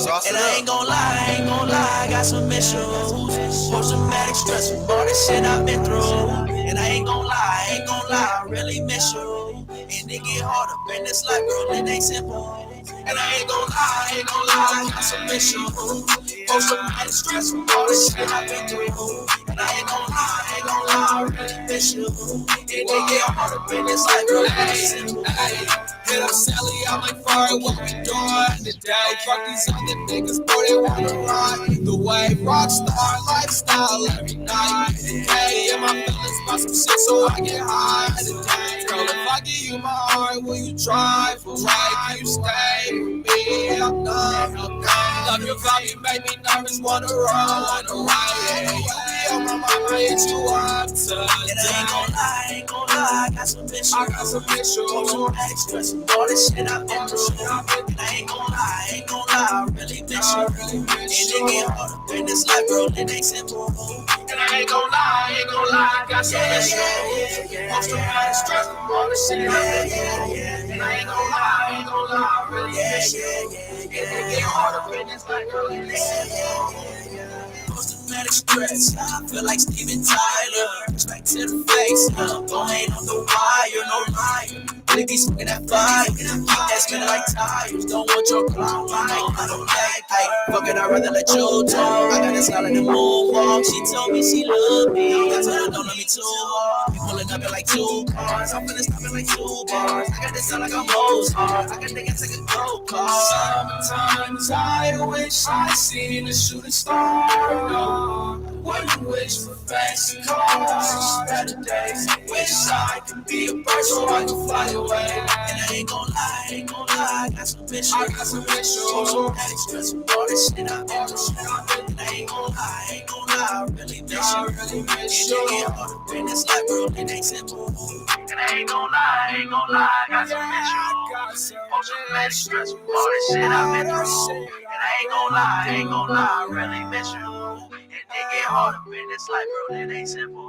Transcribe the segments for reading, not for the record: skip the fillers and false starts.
And I ain't gon' lie, I got some issues. Post-traumatic stress from all the shit I've been through. And I ain't gon' lie, I really miss you. And it get harder in this life, girl, it ain't simple. And I ain't gon' lie, I got some issues. Post-traumatic stress from all the shit I've been through. And I ain't gon' lie, I really miss you. And it get harder in this life, girl, it ain't simple. Hit up Sally, I'm like, fire, what we doing today? Fuck these other niggas, bro, they wanna ride the way. Rockstar lifestyle every night. Hey, and my feelings about some shit, so I get high today. Girl, if I give you my heart, will you try for right? Can you stay with me? I'm done. Love your vibe, you make me nervous, wanna run away. You be on my mind, I hit you up today. And I ain't gon' lie, I got some issues. Post-traumatic stress from all this shit I've been through. And I ain't gon' lie, I really miss you. And it get harder in this life, girl, it ain't simple. And I ain't gon' lie, I got some issues. Post-traumatic stress from all this shit I've been through. And I ain't gon' lie, I really miss you. And it get harder in this life, girl, it ain't simple. Post-traumatic stress, I feel like Steven Tyler. Respect to the face, going on the wire, no liar. Really be smoking that fire, that's spinning like tires. Don't want your clown like, I don't like, hey, fuck it, I'd rather let you talk. I got a style in the moonwalk, she told me she loved me. I told her don't love me too hard. We pulling up in like 2 cars, I'm finna stop in like 2 bars. I got this sound like I'm Mozart, I got niggas take a go car. Sometimes I wish I seen a shooting star. Wouldn't wish for fancy cars, better days. Wish I could be a bird so I could fly away. And I ain't gon' lie, I got some issues. Post-traumatic stress from all this shit I've been through. And I ain't gon' lie, I really miss you. And it get harder in this life, girl, it ain't simple. And I ain't gon' lie, I got some issues. Post-traumatic stress from all this shit I've been through. And I ain't gon' lie, I really miss you. And it get harder in this life, girl, it ain't simple.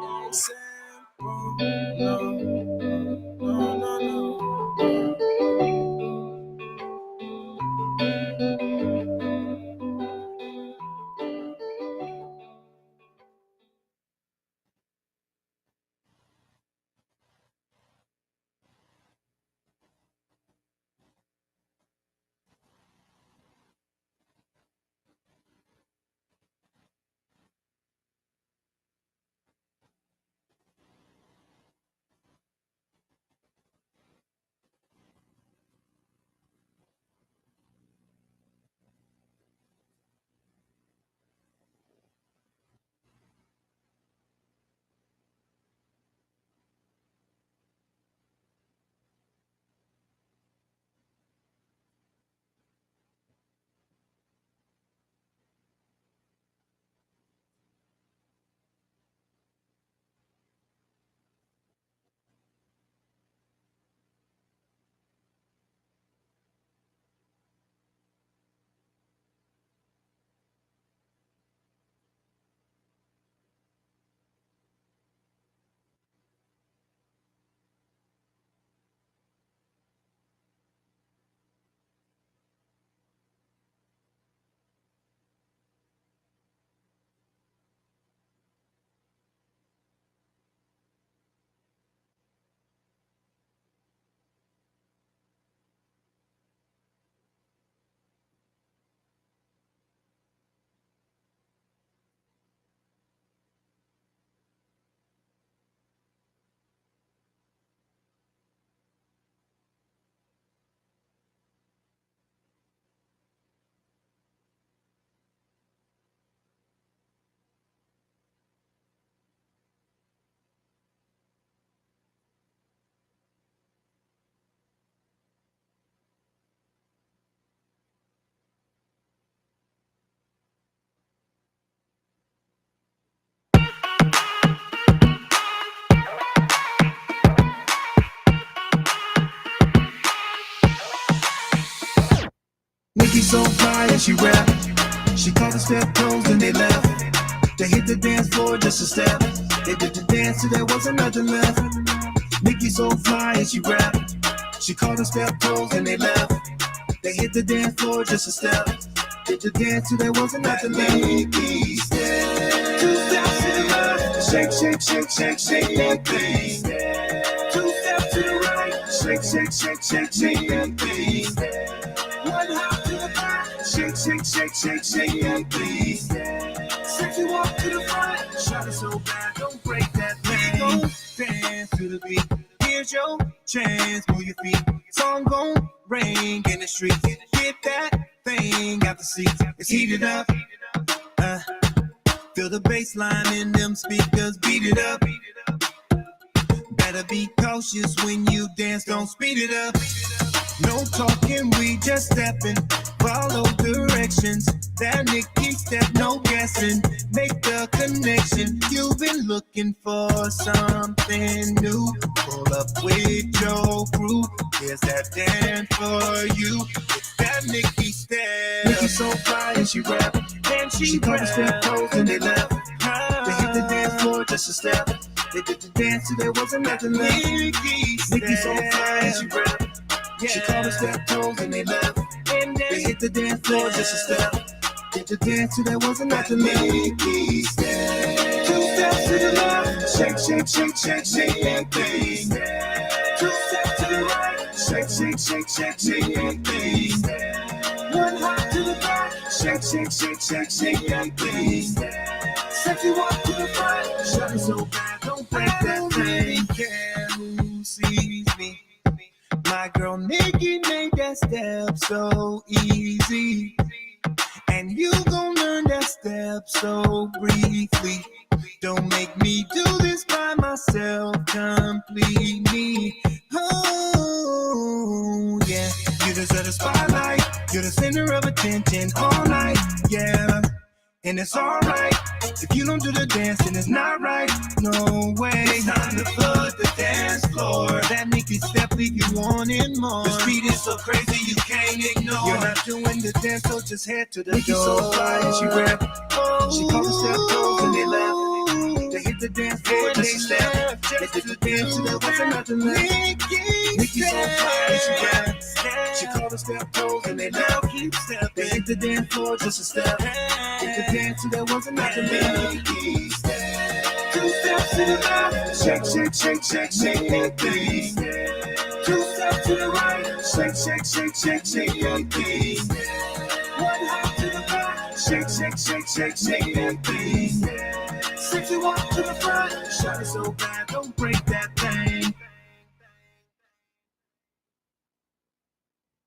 Nikki so fly and she rap. She called the step pros and they left. They hit the dance floor just a step. They did the dance till there wasn't nothing left. Nikki so fly and she rap. She called the step pros and they left. They hit the dance floor just a step. Did the dance till there wasn't nothing left? Nikki step. 2 steps to the left. Shake, shake, shake, shake, shake that thing. 2 steps to the right. Shake, shake, shake, shake, shake that thing. 1 hop to the back. Shake, shake, shake, shake, shake that thing. Sexy walk to the front. Shot it so bad, don't break that thing. Go dance to the beat. Here's your chance, move your feet. Song gon' ring in the streets. Get that thing out the seats. It's heated up. Feel the bass line in them speakers. Beat it up. Better be cautious when you dance. Don't speed it up. No talking, we just stepping. Follow directions. That Nikki step, no guessing. Make the connection. You've been looking for something new. Pull up with your crew. Here's that dance for you. It's that Nikki step. Nikki so fly and she rap. And she caught the step toes and they left. They hit the dance floor just a step. They did the dance till there wasn't nothing left. Nikki so fly and she rap. She called us step toes and they left. They hit the dance floor just a step. Did the dance till there wasn't nothing left. Nikki step. 2 steps to the left. Shake, shake, shake, shake, shake that thing. 2 steps to the right. Shake, shake, shake, shake, shake that thing. 1 hop to the back. Shake, shake, shake, shake, shake that thing. Sexy walk to the front. Shut it so bad, don't break that thing. Care who sees me. My girl Nikki made that step so easy. And you gon' learn that step so briefly. Don't make me do this by myself completely. Oh, yeah. You deserve the spotlight. You're the center of attention all night, yeah. And it's alright. If you don't do the dance, then it's not right. No way. It's time to flood the dance floor. That Nikki step leave you wanting more. The speed is so crazy you can't ignore. You're not doing the dance, so just head to the Nikki door. So fly and she rap. She called the step toes and they left. They hit the dance floor and they step. They did the dance till there wasn't nothing left. Nikki so fly and she rap. She called the step toes and they left. They hit the dance floor just a step. Did the dance till there wasn't nothing left. 2 steps to the left. Shake, shake, shake, shake, shake that thing. 2 steps to the right. Shake, shake, shake, shake, shake that thing. 1 hop to the back. Shake, shake, shake, shake, shake that thing. Sexy walk to the front. Shut it so bad, don't break that thing.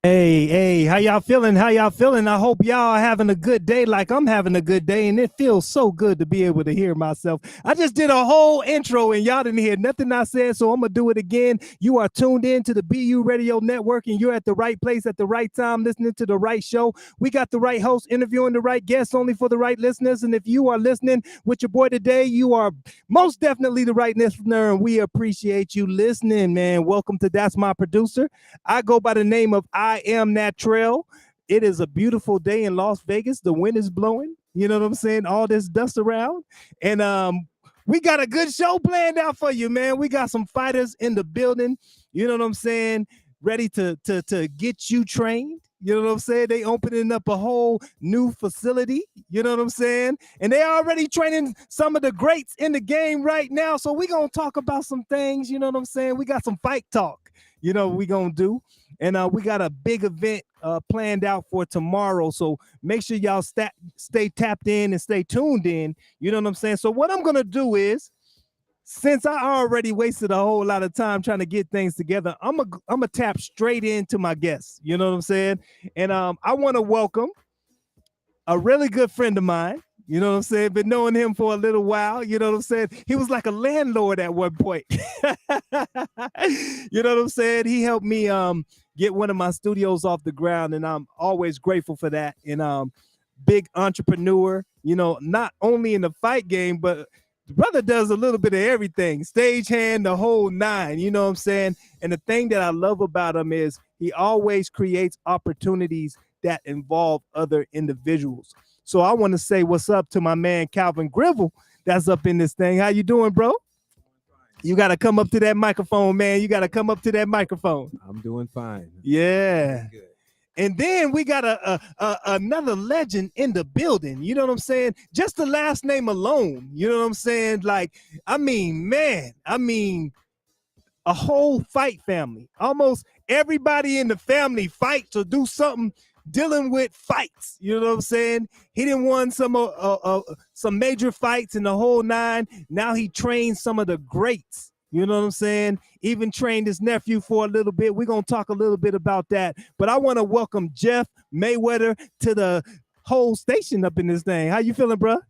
Hey, how y'all feeling? How y'all feeling? I hope y'all are having a good day like I'm having a good day, and it feels so good to be able to hear myself. I just did a whole intro, and y'all didn't hear nothing I said, so I'm going to do it again. You are tuned in to the BU Radio Network, and you're at the right place at the right time, listening to the right show. We got the right host interviewing the right guests, only for the right listeners, and if you are listening with your boy today, you are most definitely the right listener, and we appreciate you listening, man. Welcome to That's My Producer. I go by the name of I Am Natrell. It is a beautiful day in Las Vegas. The wind is blowing. You know what I'm saying? All this dust around. And we got a good show planned out for you, man. We got some fighters in the building. You know what I'm saying? Ready to get you trained. You know what I'm saying? They opening up a whole new facility. You know what I'm saying? And they already training some of the greats in the game right now. So we're going to talk about some things. You know what I'm saying? We got some fight talk, you know, we going to do. And we got a big event planned out for tomorrow. So make sure y'all stay tapped in and stay tuned in. You know what I'm saying? So what I'm going to do is, since I already wasted a whole lot of time trying to get things together, I'm gonna tap straight into my guests. You know what I'm saying? And I want to welcome a really good friend of mine. You know what I'm saying? Been knowing him for a little while. You know what I'm saying? He was like a landlord at one point. You know what I'm saying? He helped me get one of my studios off the ground, and I'm always grateful for that. And big entrepreneur, you know, not only in the fight game, but the brother does a little bit of everything, stagehand, the whole nine, you know what I'm saying? And the thing that I love about him is he always creates opportunities that involve other individuals. So I want to say what's up to my man, Calvin Gribble, that's up in this thing. How you doing, bro? You got to come up to that microphone, man. You got to come up to that microphone. I'm doing fine. Yeah. Good. And then we got another legend in the building. You know what I'm saying? Just the last name alone. You know what I'm saying? Like, I mean, man, a whole fight family. Almost everybody in the family fights or do something dealing with fights. You know what I'm saying? He didn't won some major fights in the whole nine. Now he trains some of the greats. You know what I'm saying? Even trained his nephew for a little bit. We're going to talk a little bit about that. But I want to welcome Jeff Mayweather to the whole station up in this thing. How you feeling, bro? I'm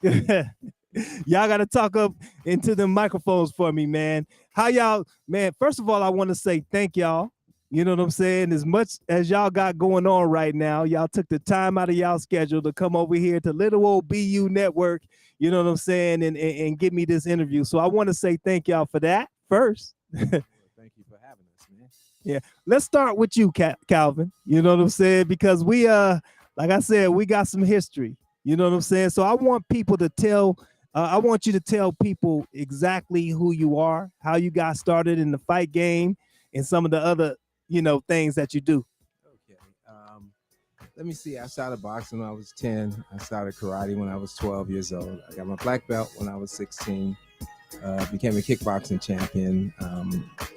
good. Y'all got to talk up into the microphones for me, man. How y'all, man? First of all, I want to say thank y'all. You know what I'm saying? As much as y'all got going on right now, y'all took the time out of y'all schedule to come over here to little old BU Network, you know what I'm saying, and give me this interview. So I want to say thank y'all for that first. Thank you for having us, man. Yeah. Let's start with you, Calvin. You know what I'm saying? Because we, like I said, we got some history. You know what I'm saying? So I want people to tell, I want you to tell people exactly who you are, how you got started in the fight game, and some of the other, you know, things that you do. Okay. Let me see. I started boxing when I was 10. I started karate when I was 12 years old. I got my black belt when I was 16. Became a kickboxing champion,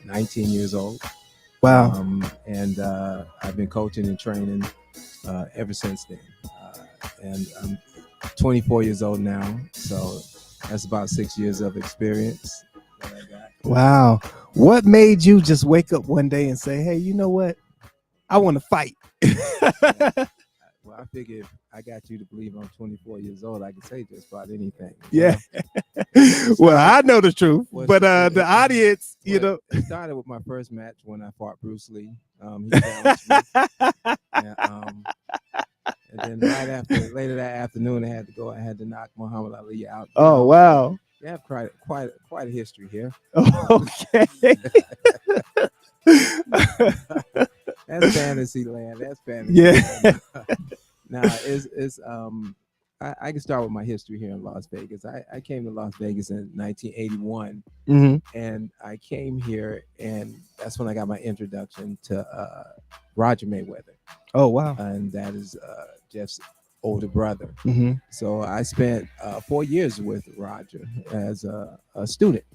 19 years old. Wow. And I've been coaching and training ever since then. And I'm 24 years old now. So that's about 6 years of experience that I got. Wow. What made you just wake up one day and say, hey, you know what? I want to fight. Well, I figured if I got you to believe I'm 24 years old, I can say just about anything. Yeah. Well, I know the truth, but the audience, you know. It started with my first match when I fought Bruce Lee. He challenged me. And then later that afternoon, I had to knock Muhammad Ali out. Oh, wow. You have quite a history here. Okay. That's fantasy land. That's fantasy. Yeah. Land. Now I can start with my history here in Las Vegas. I came to Las Vegas in 1981, and I came here, and that's when I got my introduction to Roger Mayweather. Oh, wow. And that is Jeff's older brother. So I spent 4 years with Roger as a student.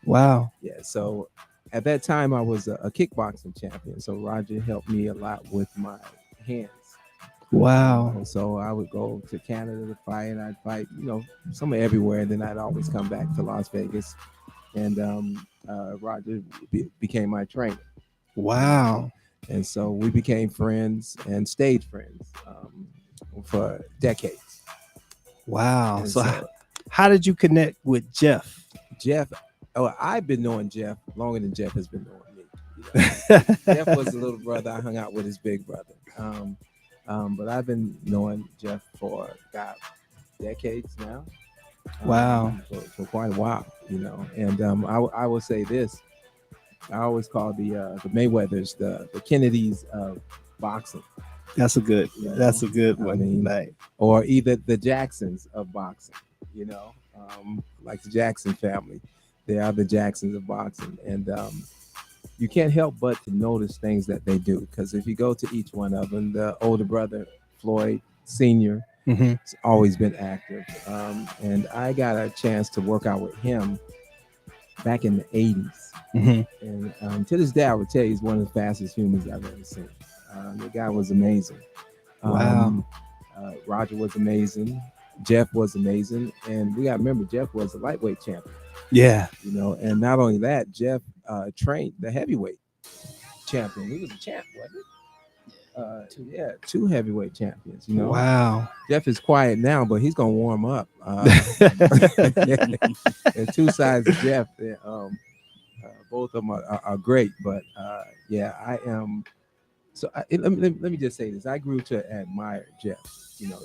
Wow. Yeah. So at that time, I was a kickboxing champion. So Roger helped me a lot with my hands. Wow. So I would go to Canada to fight, and I'd fight, somewhere everywhere. And then I'd always come back to Las Vegas. And Roger became my trainer. Wow. And so we became friends and stayed friends for decades. Wow. So how did you connect with Jeff? I've been knowing Jeff longer than Jeff has been knowing me. Jeff was the little brother. I hung out with his big brother. But I've been knowing Jeff for decades now. Wow. For quite a while, And I will say this. I always call the Mayweathers the Kennedys of boxing. That's a good one. I mean, or either the Jacksons of boxing, like the Jackson family. They are the Jacksons of boxing. And you can't help but to notice things that they do. Because if you go to each one of them, the older brother, Floyd Sr., has always been active. And I got a chance to work out with him back in the 80s. And to this day, I would tell you he's one of the fastest humans I've ever seen. The guy was amazing. Wow. Roger was amazing. Jeff was amazing. And we got to remember, Jeff was a lightweight champion. Yeah. And not only that, Jeff trained the heavyweight champion. He was a champ, wasn't he? Two heavyweight champions. Wow. Jeff is quiet now, but he's gonna warm up. There's two sides of Jeff. Both of them are great, but I am. So let me just say this: I grew to admire Jeff.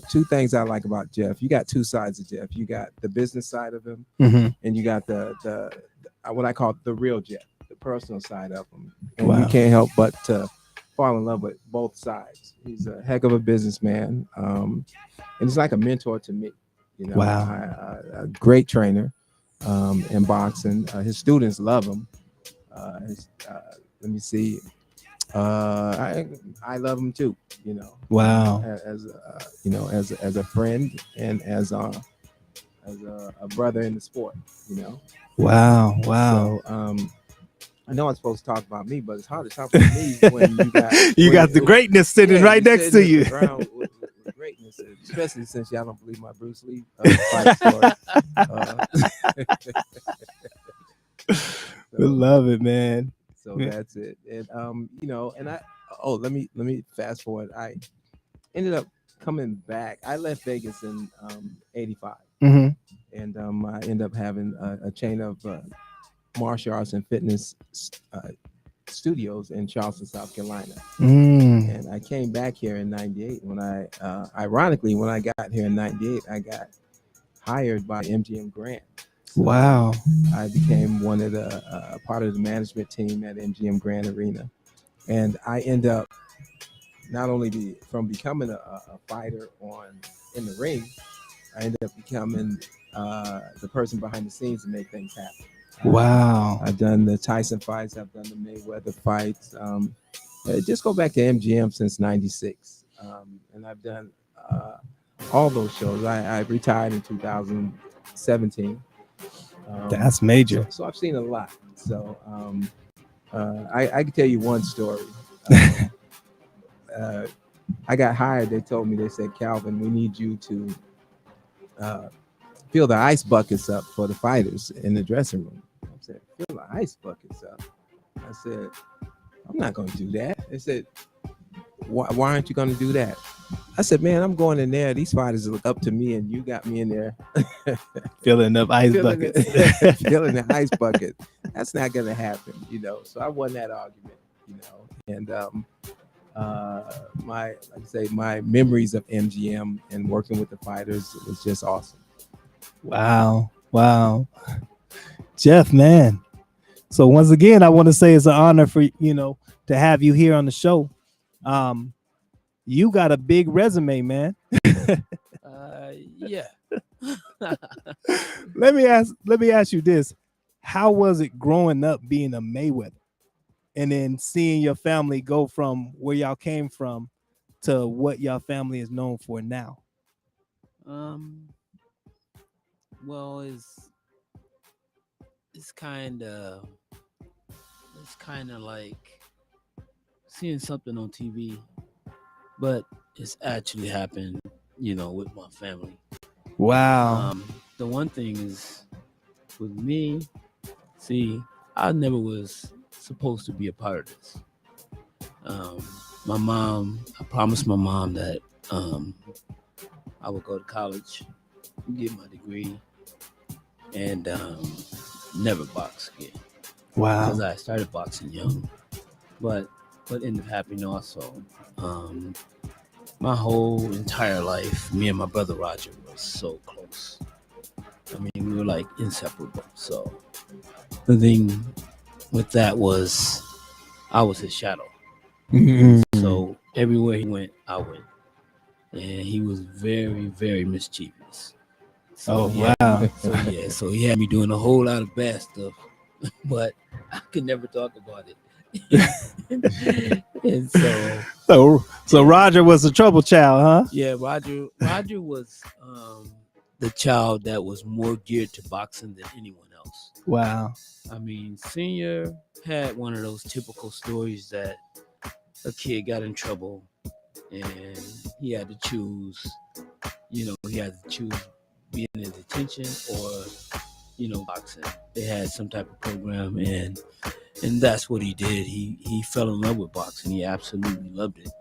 Two things I like about Jeff. You got two sides of Jeff. You got the business side of him, and you got the what I call the real Jeff, the personal side of him. And you can't help but to fall in love with both sides. He's a heck of a businessman, and he's like a mentor to me. A great trainer in boxing. His students love him. Let me see. I love him too. You know. Wow. As you know, as a friend and as a brother in the sport. You know. Wow. Wow. So, I know I'm supposed to talk about me, but it's hard to talk about me when you got You got the greatness sitting right next to you. With greatness, especially since y'all don't believe my Bruce Lee fight story. We love it, man. So that's it. And you know, and let me fast forward. I ended up coming back. I left Vegas in '85, Mhm. and I ended up having a chain of martial arts and fitness studios in Charleston, South Carolina. And I came back here in '98. When I ironically, when I got here in '98, I got hired by MGM Grand. So Wow. I became one of the part of the management team at MGM Grand Arena, and I end up not only from becoming a fighter in the ring, I ended up becoming the person behind the scenes to make things happen. Wow. I've done the Tyson fights. I've done the Mayweather fights. Just go back to MGM since '96, and I've done all those shows. I retired in 2017. That's major. So I've seen a lot. So I can tell you one story. I got hired. They told me, they said, Calvin, we need you to fill the ice buckets up for the fighters in the dressing room. I said, fill the ice buckets up. I said, I'm not going to do that. They said, why aren't you going to do that? I said, man, I'm going in there. These fighters look up to me, and you got me in there Filling up ice buckets. Filling the ice bucket. That's not going to happen, you know. So I won that argument, you know. And my memories of MGM and working with the fighters was just awesome. Wow. Jeff, man. So once again, I want to say it's an honor for, to have you here on the show. You got a big resume, man. Yeah. Let me ask you this. How was it growing up being a Mayweather and then seeing your family go from where y'all came from to what your family is known for now? Well, it's kind of like seeing something on TV, but it's actually happened, with my family. Wow. The one thing is with me, I never was supposed to be a part of this. I promised my mom that I would go to college, get my degree, and never box again. Wow. Because I started boxing young. But what ended up happening also, my whole entire life, me and my brother Roger were so close. I mean, we were like inseparable. So the thing with that was I was his shadow. Mm-hmm. So everywhere he went, I went. And he was very, very mischievous. So, wow. So he had me doing a whole lot of bad stuff, but I could never talk about it. And so Roger was a trouble child, huh? Yeah, Roger was the child that was more geared to boxing than anyone else. Wow. I mean, Senior had one of those typical stories that a kid got in trouble and he had to choose, being in detention or, boxing. They had some type of program and that's what he did. He fell in love with boxing. He absolutely loved it.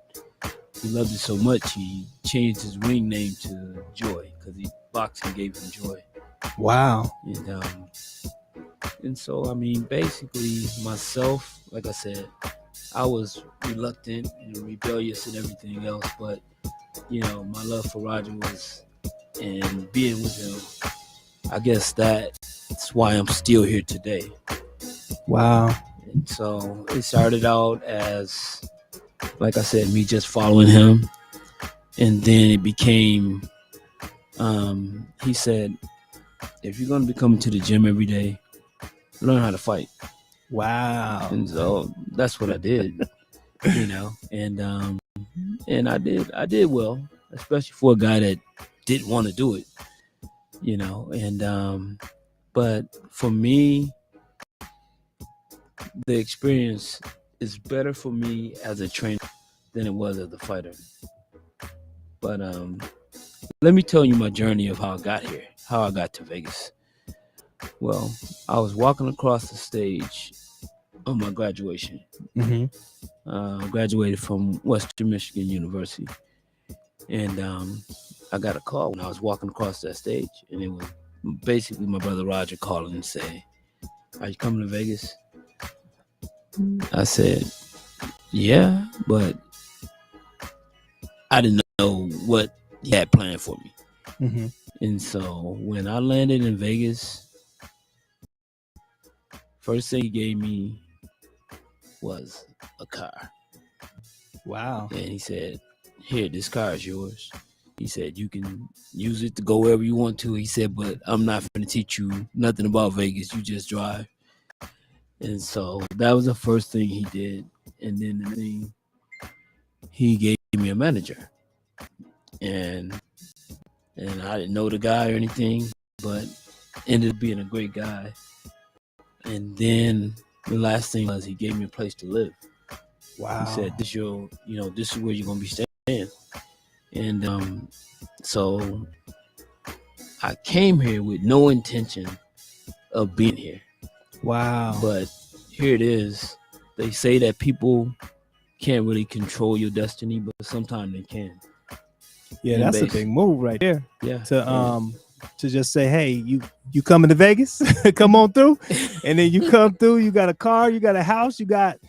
He loved it so much he changed his ring name to Joy because boxing gave him joy. Wow. And so, I mean, basically myself, like I said, I was reluctant and rebellious and everything else, but my love for Roger was, and being with him, I guess that's why I'm still here today. Wow. And so it started out as, like I said, me just following him, and then it became, he said, if you're going to be coming to the gym every day, learn how to fight. Wow. And so that's what I did. you know, and I did well, especially for a guy that didn't want to do it, you know, and but for me, the experience is better for me as a trainer than it was as a fighter. But let me tell you my journey of how I got here, how I got to Vegas. Well, I was walking across the stage on my graduation. Graduated from Western Michigan University, and I got a call when I was walking across that stage, and it was basically my brother Roger calling and saying, "Are you coming to Vegas?" I said, "Yeah," but I didn't know what he had planned for me. And so when I landed in Vegas, first thing he gave me was a car. Wow. And he said, "Here, this car is yours." He said, "You can use it to go wherever you want to." He said, "But I'm not going to teach you nothing about Vegas. You just drive." And so that was the first thing he did. And then he gave me a manager. And I didn't know the guy or anything, but ended up being a great guy. And then the last thing was he gave me a place to live. Wow. He said, "This this is where you're gonna be staying." And so I came here with no intention of being here. Wow. But here it is. They say that people can't really control your destiny, but sometimes they can. Yeah, that's a big move right there. Yeah. To just say, "Hey, you coming to Vegas? Come on through." And then you come through, you got a car, you got a house, you got,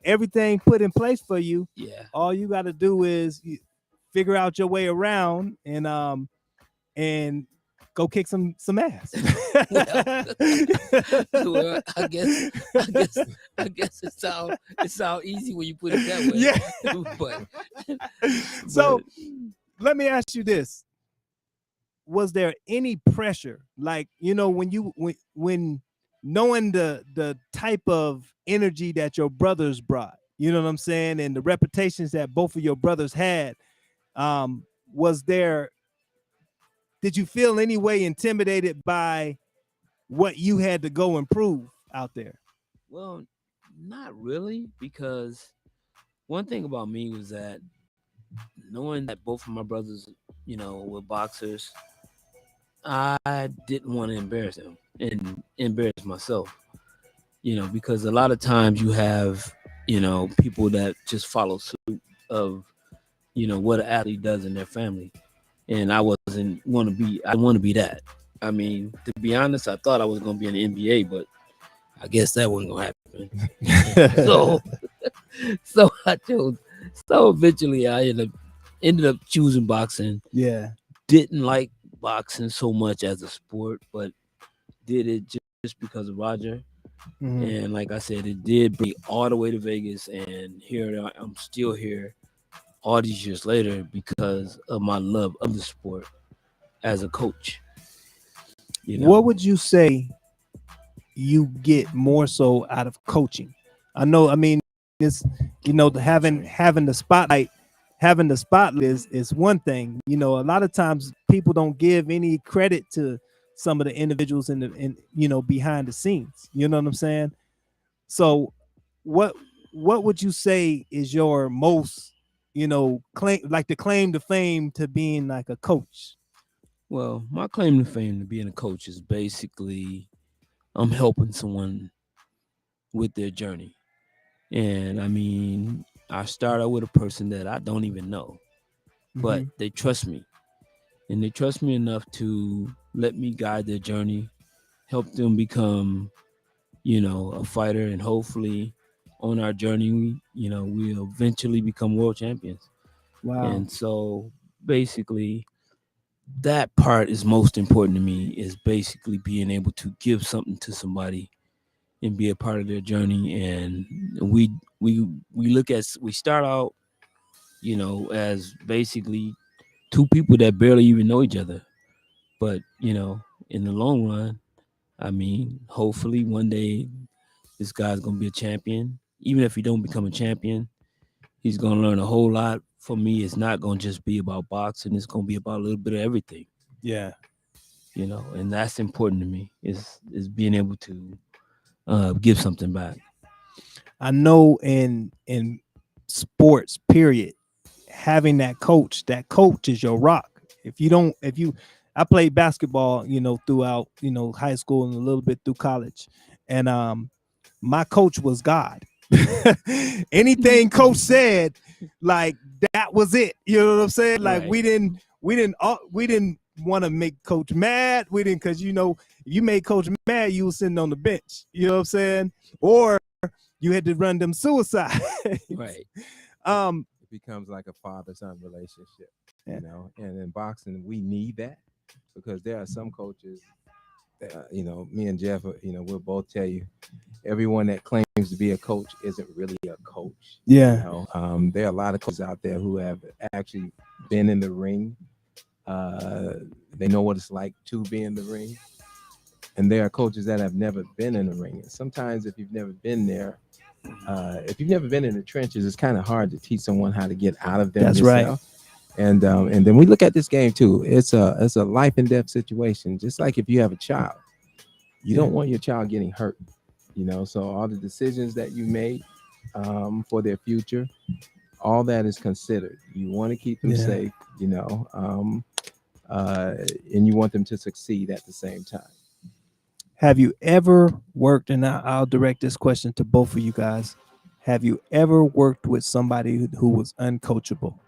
everything put in place for you. Yeah. All you got to do is figure out your way around and go kick some ass. Well, I guess it sound easy when you put it that way. Yeah. So let me ask you this. Was there any pressure, like, when knowing the type of energy that your brothers brought, you know what I'm saying, and the reputations that both of your brothers had, did you feel any way intimidated by what you had to go and prove out there? Well, not really, because one thing about me was that knowing that both of my brothers, were boxers, I didn't want to embarrass them and embarrass myself, because a lot of times you have, people that just follow suit of, what an athlete does in their family. And I didn't want to be that. I mean, to be honest, I thought I was going to be in the NBA, but I guess that wasn't going to happen. So I chose. So eventually I ended up choosing boxing. Yeah. Didn't like boxing so much as a sport, but did it just because of Roger. And like I said, it did bring me all the way to Vegas, and here I'm still here all these years later because of my love of the sport as a coach. What would you say you get more so out of coaching? It's having the spotlight is one thing. A lot of times people don't give any credit to some of the individuals in behind the scenes. You know what I'm saying? So what would you say is your most claim to fame to being like a coach? Well, my claim to fame to being a coach is basically I'm helping someone with their journey. And I mean, I start out with a person that I don't even know, but they trust me, and they trust me enough to let me guide their journey, help them become, a fighter, and hopefully on our journey, we'll eventually become world champions. Wow. And so basically that part is most important to me, is basically being able to give something to somebody and be a part of their journey. And we start out, as basically two people that barely even know each other. But, in the long run, I mean, hopefully one day this guy's going to be a champion even if he don't become a champion, he's gonna learn a whole lot. For me, it's not gonna just be about boxing. It's gonna be about a little bit of everything, Yeah. you know, and that's important to me. Is being able to give something back. I know in sports, period, having that coach is your rock. If you I played basketball, you know, throughout, you know, high school and a little bit through college. And my coach was God. Anything coach said, like that was it. You know what I'm saying? Like Right. we didn't want to make coach mad. We didn't, because you know, if you made coach mad, you was sitting on the bench. You know what I'm saying? Or you had to run them suicide. Right. It becomes like a father-son relationship, Yeah. you know. And in boxing, we need that because there are some coaches. You know, me and Jeff, you know, we'll both tell you, everyone that claims to be a coach isn't really a coach. Yeah. You know, there are a lot of coaches out there who have actually been in the ring. They know what it's like to be in the ring. And there are coaches that have never been in the ring. And sometimes if you've never been there, if you've never been in the trenches, it's kind of hard to teach someone how to get out of them. That's yourself. And then we look at this game too. It's a life and death situation. Just like if you have a child, you don't want your child getting hurt, you know. So all the decisions that you made for their future, all that is considered. You want to keep them safe, you know, and you want them to succeed at the same time. Have you ever worked, and I'll direct this question to both of you guys. Have you ever worked with somebody who was uncoachable?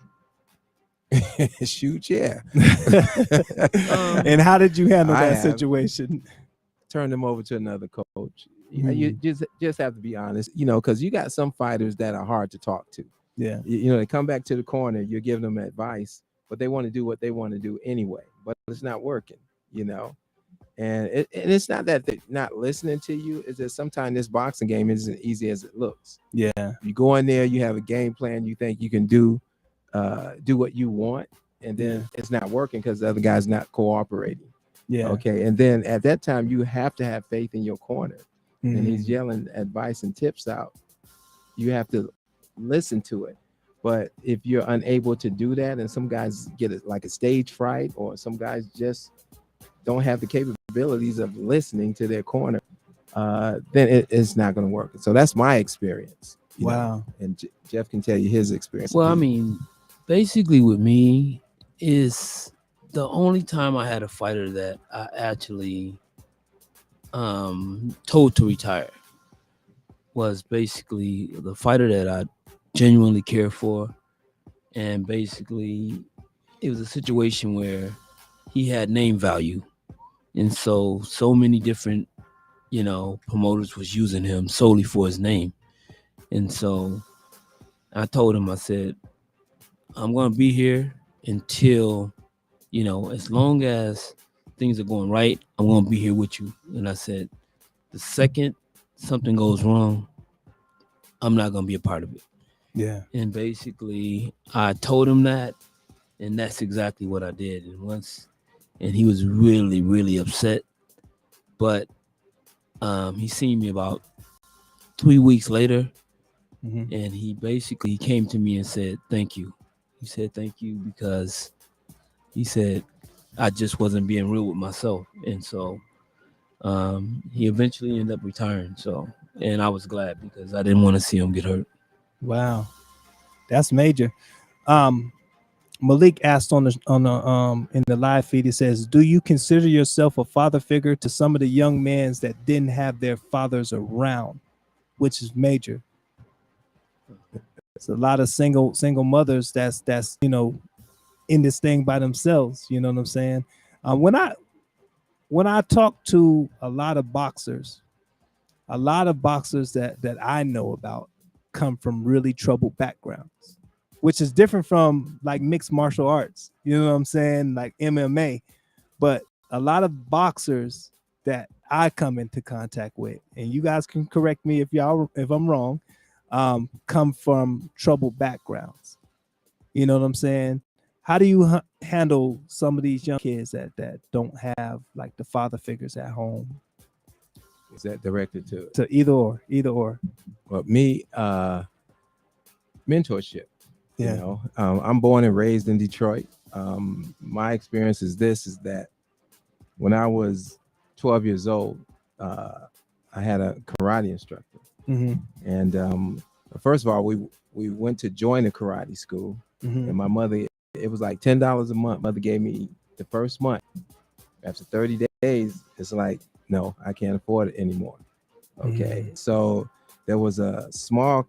Shoot, yeah. And how did you handle I that have. situation? Turn them over to another coach. You know, you just have to be honest, you know, because you got some fighters that are hard to talk to. Yeah. You know, they come back to the corner, you're giving them advice, but they want to do what they want to do anyway, but it's not working, you know. And it's not that they're not listening to you. It's that sometimes this boxing game isn't easy as it looks. Yeah. You go in there, you have a game plan, you think you can do what you want, and then it's not working because the other guy's not cooperating. Yeah. Okay. And then at that time, you have to have faith in your corner. And he's yelling advice and tips out. You have to listen to it. But if you're unable to do that, and some guys get it like a stage fright, or some guys just don't have the capabilities of listening to their corner, then it's not going to work. So that's my experience. you know, and Jeff can tell you his experience. Well, I mean, basically with me is the only time I had a fighter that I actually told to retire was basically the fighter that I genuinely care for. And basically it was a situation where he had name value. And so many different, promoters was using him solely for his name. And so I told him, I said, I'm going to be here until, as long as things are going right, I'm going to be here with you. And I said, the second something goes wrong, I'm not going to be a part of it. Yeah. And basically I told him that, and that's exactly what I did. And he was really, really upset. But he seen me about 3 weeks later, and he basically came to me and said, thank you. He said, thank you, because he said, I just wasn't being real with myself. And so he eventually ended up retiring. And I was glad because I didn't want to see him get hurt. Wow. That's major. Malik asked on the in the live feed, he says, do you consider yourself a father figure to some of the young men that didn't have their fathers around, which is major? It's a lot of single mothers that's in this thing by themselves. You know what I'm saying? When I talk to a lot of boxers that I know about come from really troubled backgrounds, which is different from like mixed martial arts, you know what I'm saying, like MMA. But a lot of boxers that I come into contact with, and you guys can correct me if I'm wrong, come from troubled backgrounds. You know what I'm saying? How do you handle some of these young kids that don't have like the father figures at home? is that directed to? To either or. Well, me, mentorship. Yeah. You know, I'm born and raised in Detroit. My experience is that when I was 12 years old, I had a karate instructor, Mm-hmm. and first of all, we went to join a karate school, Mm-hmm. and my mother, it was like $10 a month. Mother gave me the first month. After 30 days, it's like, no, I can't afford it anymore. Okay, so there was a small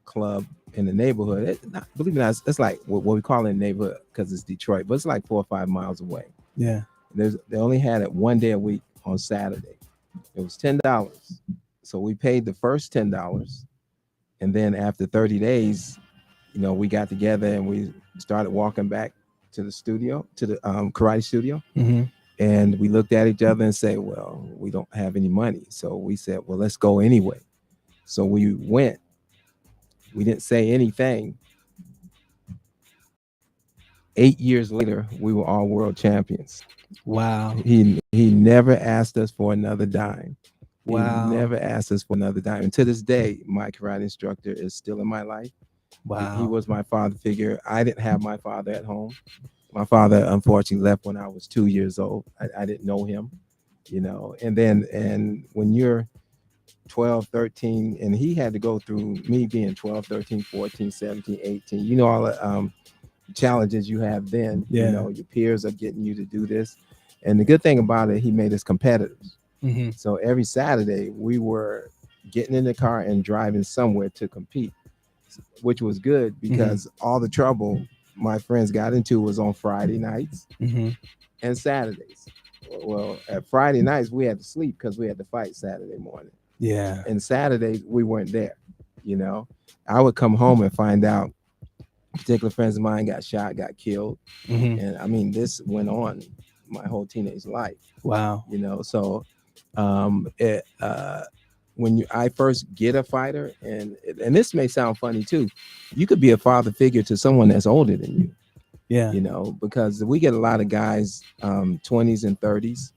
club in the neighborhood. Believe it or not, it's like what we call it in the neighborhood because it's Detroit, but it's like 4 or 5 miles away. Yeah. They only had it one day a week on Saturday. It was $10. So we paid the first $10, and then after 30 days, you know, we got together and we started walking back to the studio, to the karate studio. Mm-hmm. And we looked at each other and said, well, we don't have any money. So we said, well, let's go anyway. So we went. We didn't say anything. 8 years later, we were all world champions. Wow. He never asked us for another dime. Wow. He never asked us for another dime. And to this day, my karate instructor is still in my life. Wow. He was my father figure. I didn't have my father at home. My father unfortunately left when I was 2 years old. I didn't know him, you know. And when you're 12, 13, and he had to go through me being 12, 13, 14, 17, 18. You know, all the challenges you have then. Yeah. You know, your peers are getting you to do this. And the good thing about it, he made us competitors. Mm-hmm. So every Saturday we were getting in the car and driving somewhere to compete, which was good because all the trouble my friends got into was on Friday nights and Saturdays. Well, at Friday nights we had to sleep because we had to fight Saturday morning. Yeah. And Saturdays we weren't there. You know, I would come home and find out particular friends of mine got shot, got killed. And I mean, this went on my whole teenage life. Wow. You know, so when I first get a fighter, and this may sound funny too, you could be a father figure to someone that's older than you. Yeah. You know, because we get a lot of guys 20s and 30s,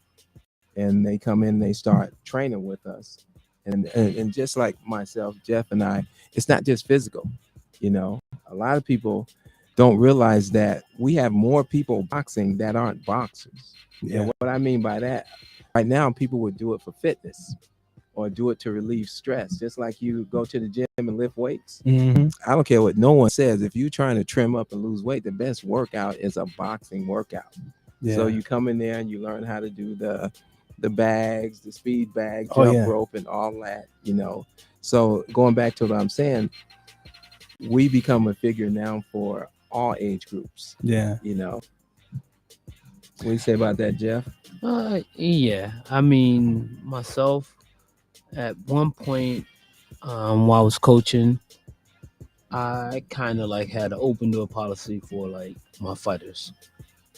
and they come in, they start training with us, and just like myself, Jeff and I, it's not just physical. You know, a lot of people don't realize that we have more people boxing that aren't boxers. Yeah. And what I mean by that, right now people would do it for fitness or do it to relieve stress, just like you go to the gym and lift weights. I don't care what no one says. If you're trying to trim up and lose weight, the best workout is a boxing workout. Yeah. So you come in there and you learn how to do the bags, the speed bag, jump rope, and all that, you know. So going back to what I'm saying, we become a figure now for all age groups. Yeah. You know. What do you say about that, Jeff? Yeah. I mean, myself, at one point, while I was coaching, I kind of like had an open door policy for like my fighters,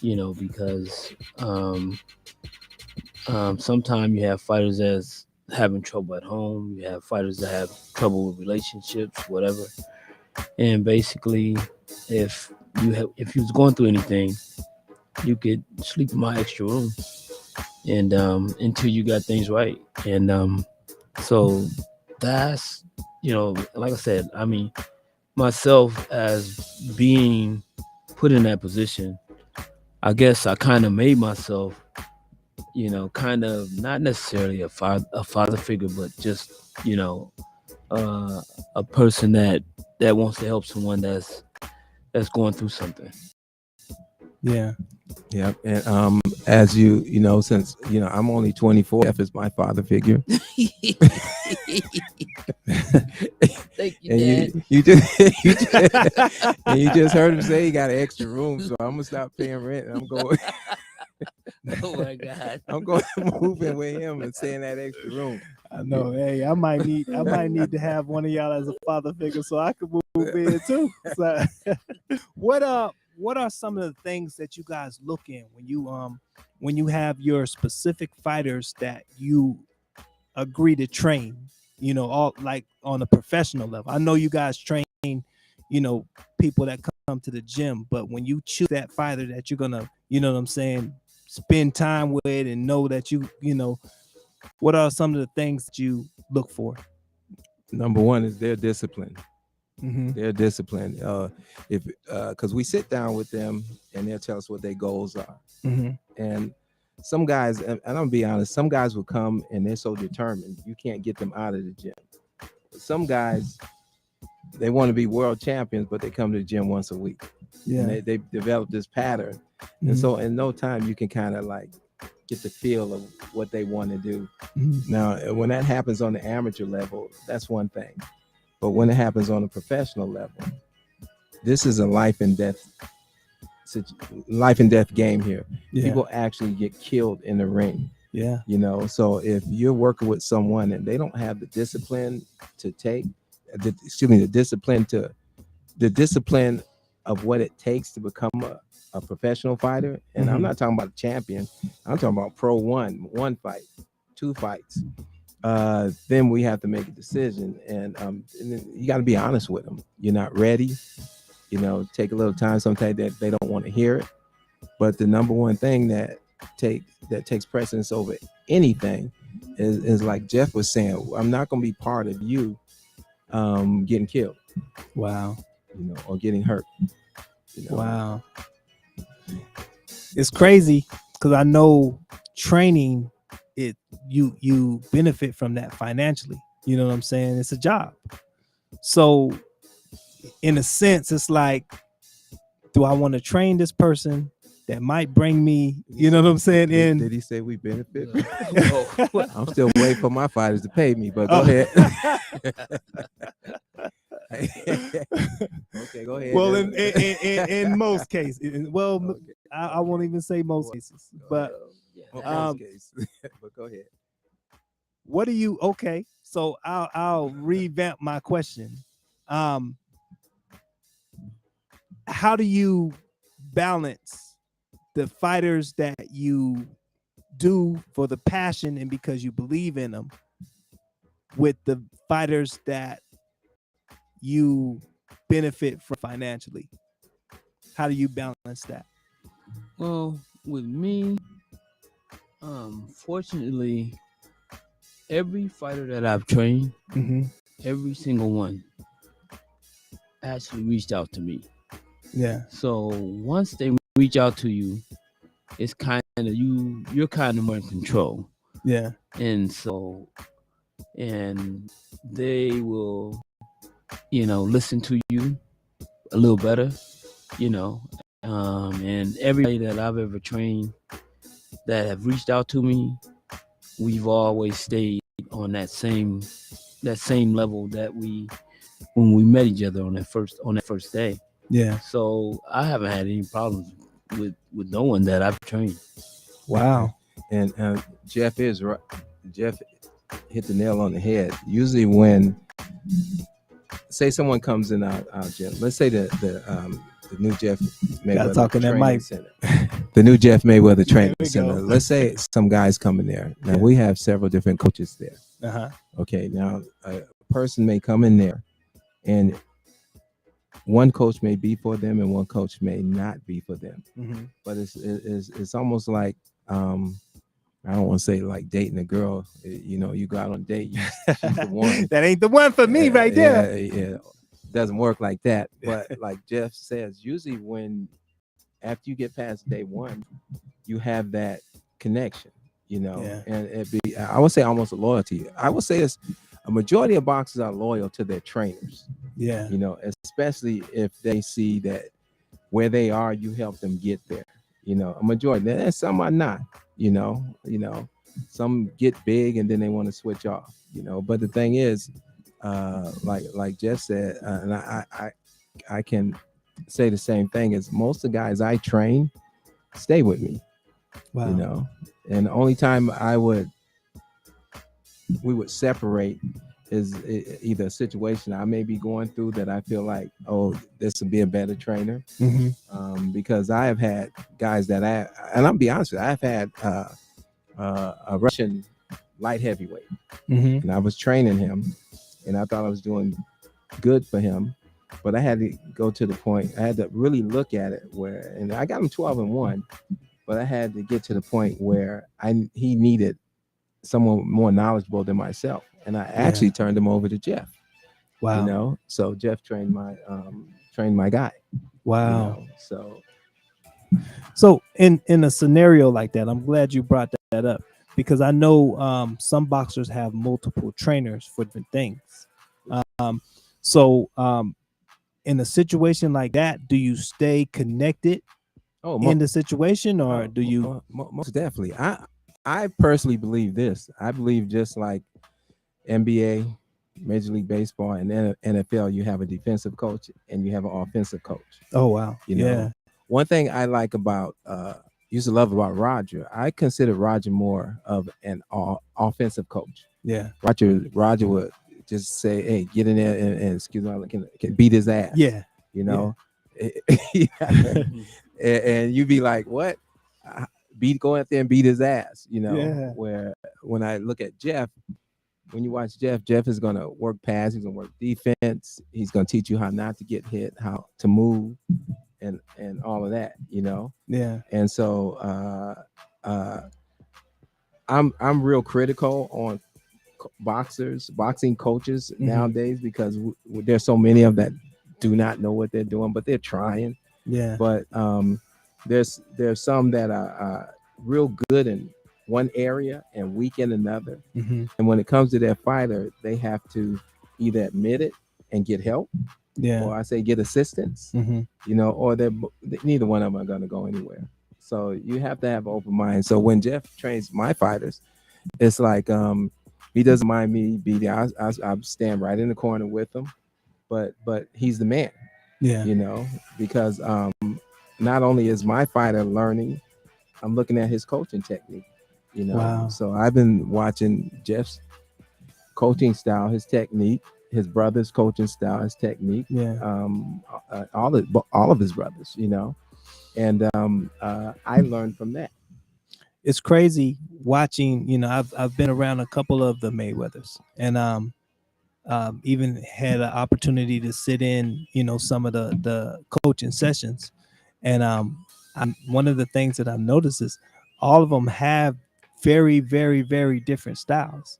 you know, because sometimes you have fighters that's having trouble at home. You have fighters that have trouble with relationships, whatever. And basically, if you was going through anything, you could sleep in my extra room, and until you got things right. And so that's, you know, like I said, I mean, myself as being put in that position, I guess I kind of made myself, you know, kind of not necessarily a father figure, but just, you know, a person that wants to help someone that's going through something. Yeah. Yeah. And as you know, since you know I'm only 24, Jeff is my father figure. Thank you, And Dad. you just heard him say he got an extra room, so I'm gonna stop paying rent and I'm going. Oh my God. I'm going to move in with him and stay in that extra room. I know. Hey, I might need to have one of y'all as a father figure so I could move in too. So, what are some of the things that you guys look in when you have your specific fighters that you agree to train, you know, all like on a professional level? I know you guys train, you know, people that come to the gym, but when you choose that fighter that you're gonna, you know what I'm saying, spend time with and know that you know What are some of the things that you look for? Number one is their discipline. Mm-hmm. Their discipline. Because we sit down with them and they'll tell us what their goals are. Mm-hmm. And some guys, and I'm gonna be honest, some guys will come and they're so determined you can't get them out of the gym. Some guys, they want to be world champions, but they come to the gym once a week. Yeah. And they develop this pattern. Mm-hmm. And so in no time you can kind of like get the feel of what they want to do. Mm-hmm. Now, when that happens on the amateur level, that's one thing. But when it happens on a professional level, this is a life and death game here. Yeah. People actually get killed in the ring. Yeah. You know, so if you're working with someone and they don't have the discipline to take, the discipline of what it takes to become a professional fighter. And I'm not talking about a champion. I'm talking about pro one fight, 2 fights. Then we have to make a decision, and then you got to be honest with them. You're not ready. You know, take a little time. Sometimes that they don't want to hear it. But the number one thing that takes precedence over anything is like Jeff was saying. I'm not going to be part of you getting killed. Wow. You know, or getting hurt. You know? Wow. It's crazy because I know training, you benefit from that financially. You know what I'm saying? It's a job. So in a sense, it's like, do I want to train this person that might bring me, you know what I'm saying? Did he say we benefit? I'm still waiting for my fighters to pay me, but go ahead. Okay, go ahead. Well, in most cases, okay. I won't even say most cases, but but go ahead. What do you? Okay, so I'll revamp my question. How do you balance the fighters that you do for the passion and because you believe in them with the fighters that you benefit from financially? How do you balance that? Well, with me, fortunately, every fighter that I've trained, every single one actually reached out to me. Yeah. So once they reach out to you, it's kind of you're kind of more in control. Yeah. And so, and they will, listen to you a little better, and everybody that I've ever trained that have reached out to me, we've always stayed on that same level that when we met each other on that first day. Yeah. So I haven't had any problems with no one that I've trained. Wow. And Jeff is right. Jeff hit the nail on the head. Usually when, say someone comes in our gym, let's say the new Jeff Mayweather Training Center. The new Jeff Mayweather Training Center. Let's say some guys come in there. Now we have several different coaches there. Uh-huh. Okay, now a person may come in there and one coach may be for them and one coach may not be for them. Mm-hmm. But it's almost like I don't want to say like dating a girl. You go out on a date, she's the one. That ain't the one for me right there. Yeah, it doesn't work like that. But like Jeff says, usually after you get past day one, you have that connection, and I would say almost a loyalty. I would say it's a majority of boxers are loyal to their trainers. Yeah. Especially if they see that where they are, you help them get there. A majority. And some are not. Some get big and then they want to switch off. But the thing is, like Jeff said, and I can say the same thing, is most of the guys I train stay with me. Wow. And the only time we would separate is either a situation I may be going through that I feel like, oh, this would be a better trainer. Mm-hmm. Because I have had guys and I'll be honest with you, I've had a Russian light heavyweight, and I was training him, and I thought I was doing good for him, but I had to go to the point, I had to really look at it and I got him 12-1, but I had to get to the point where he needed someone more knowledgeable than myself, and I actually turned him over to Jeff. Wow. You know, so Jeff trained my guy. Wow. You know, so in a scenario like that, I'm glad you brought that up, because I know some boxers have multiple trainers for different things. In a situation like that, do you stay connected in the situation, or do you? Most definitely. I personally believe this. I believe just like NBA, Major League Baseball, and then NFL, you have a defensive coach and you have an offensive coach. Oh wow! You know, one thing I like about used to love about Roger, I consider Roger more of an offensive coach. Yeah, Roger would just say, "Hey, get in there and excuse me, can beat his ass." Yeah, you know, and you'd be like, "What? Go out there and beat his ass?" You know. Yeah. Where when I look at Jeff, when you watch Jeff is gonna work pass, he's gonna work defense, he's gonna teach you how not to get hit, how to move, and all of that. You know. Yeah. And so I'm real critical on boxing coaches nowadays, because there's so many of them that do not know what they're doing, but they're trying. Yeah. But there's some that are real good in one area and weak in another. And when it comes to their fighter, they have to either admit it and get help, or I say get assistance, you know, or neither one of them are going to go anywhere. So you have to have an open mind. So when Jeff trains my fighters, it's like he doesn't mind me beating. I stand right in the corner with him, but he's the man. Yeah. You know, because not only is my fighter learning, I'm looking at his coaching technique. You know, Wow. So I've been watching Jeff's coaching style, his technique, his brother's coaching style, his technique. Yeah. All of his brothers, you know, and I learned from that. It's crazy watching. You know, I've been around a couple of the Mayweathers, and even had an opportunity to sit in, you know, some of the coaching sessions, and one of the things that I've noticed is all of them have very, very, very different styles.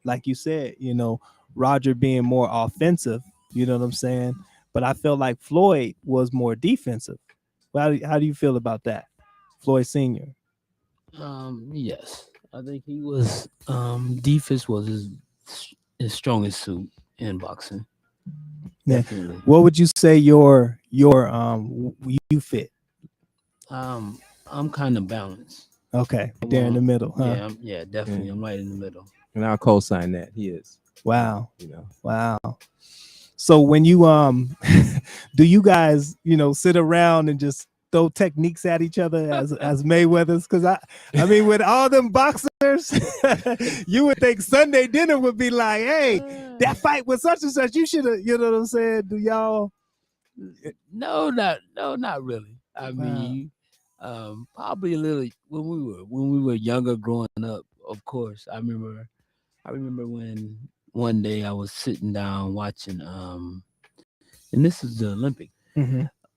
Like you said, you know, Roger being more offensive, you know what I'm saying? But I felt like Floyd was more defensive. How do you feel about that? Floyd Sr. Yes, I think he was defense was his strongest suit in boxing. Yeah. Definitely. What would you say your you fit? I'm kind of balanced. Okay, there in the middle, huh? Yeah, definitely. I'm right in the middle. And I'll co-sign that. He is. Wow. You know. Wow. So when you do you guys, you know, sit around and just throw techniques at each other as Mayweathers? Because I mean, with all them boxers, you would think Sunday dinner would be like, hey, that fight was such and such. You should have, you know what I'm saying? Do y'all? No, not really. I mean, probably a little when we were younger, growing up. Of course, I remember when one day I was sitting down watching, and this is the Olympics.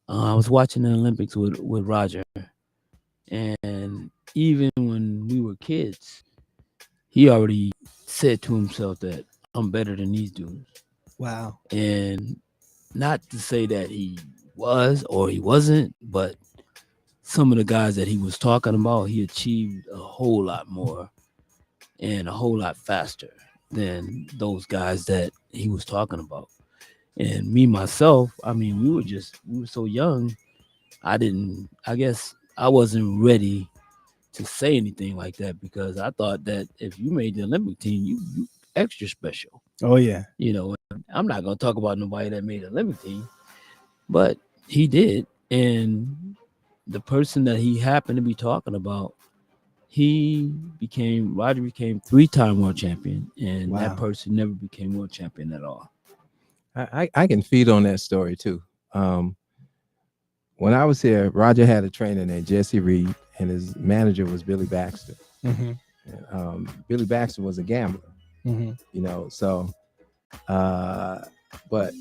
I was watching the Olympics with Roger, and even when we were kids, he already said to himself that I'm better than these dudes. Wow. And not to say that he was or he wasn't, but some of the guys that he was talking about, he achieved a whole lot more and a whole lot faster than those guys that he was talking about. And me, myself, I mean, we were so young. I guess I wasn't ready to say anything like that, because I thought that if you made the Olympic team, you extra special. Oh yeah. You know, I'm not going to talk about nobody that made the Olympic team, but he did. And the person that he happened to be talking about, Roger became 3-time world champion, and Wow. that person never became world champion at all. I can feed on that story too. When I was here, Roger had a trainer named Jesse Reed, and his manager was Billy Baxter. Billy Baxter was a gambler, you know, so but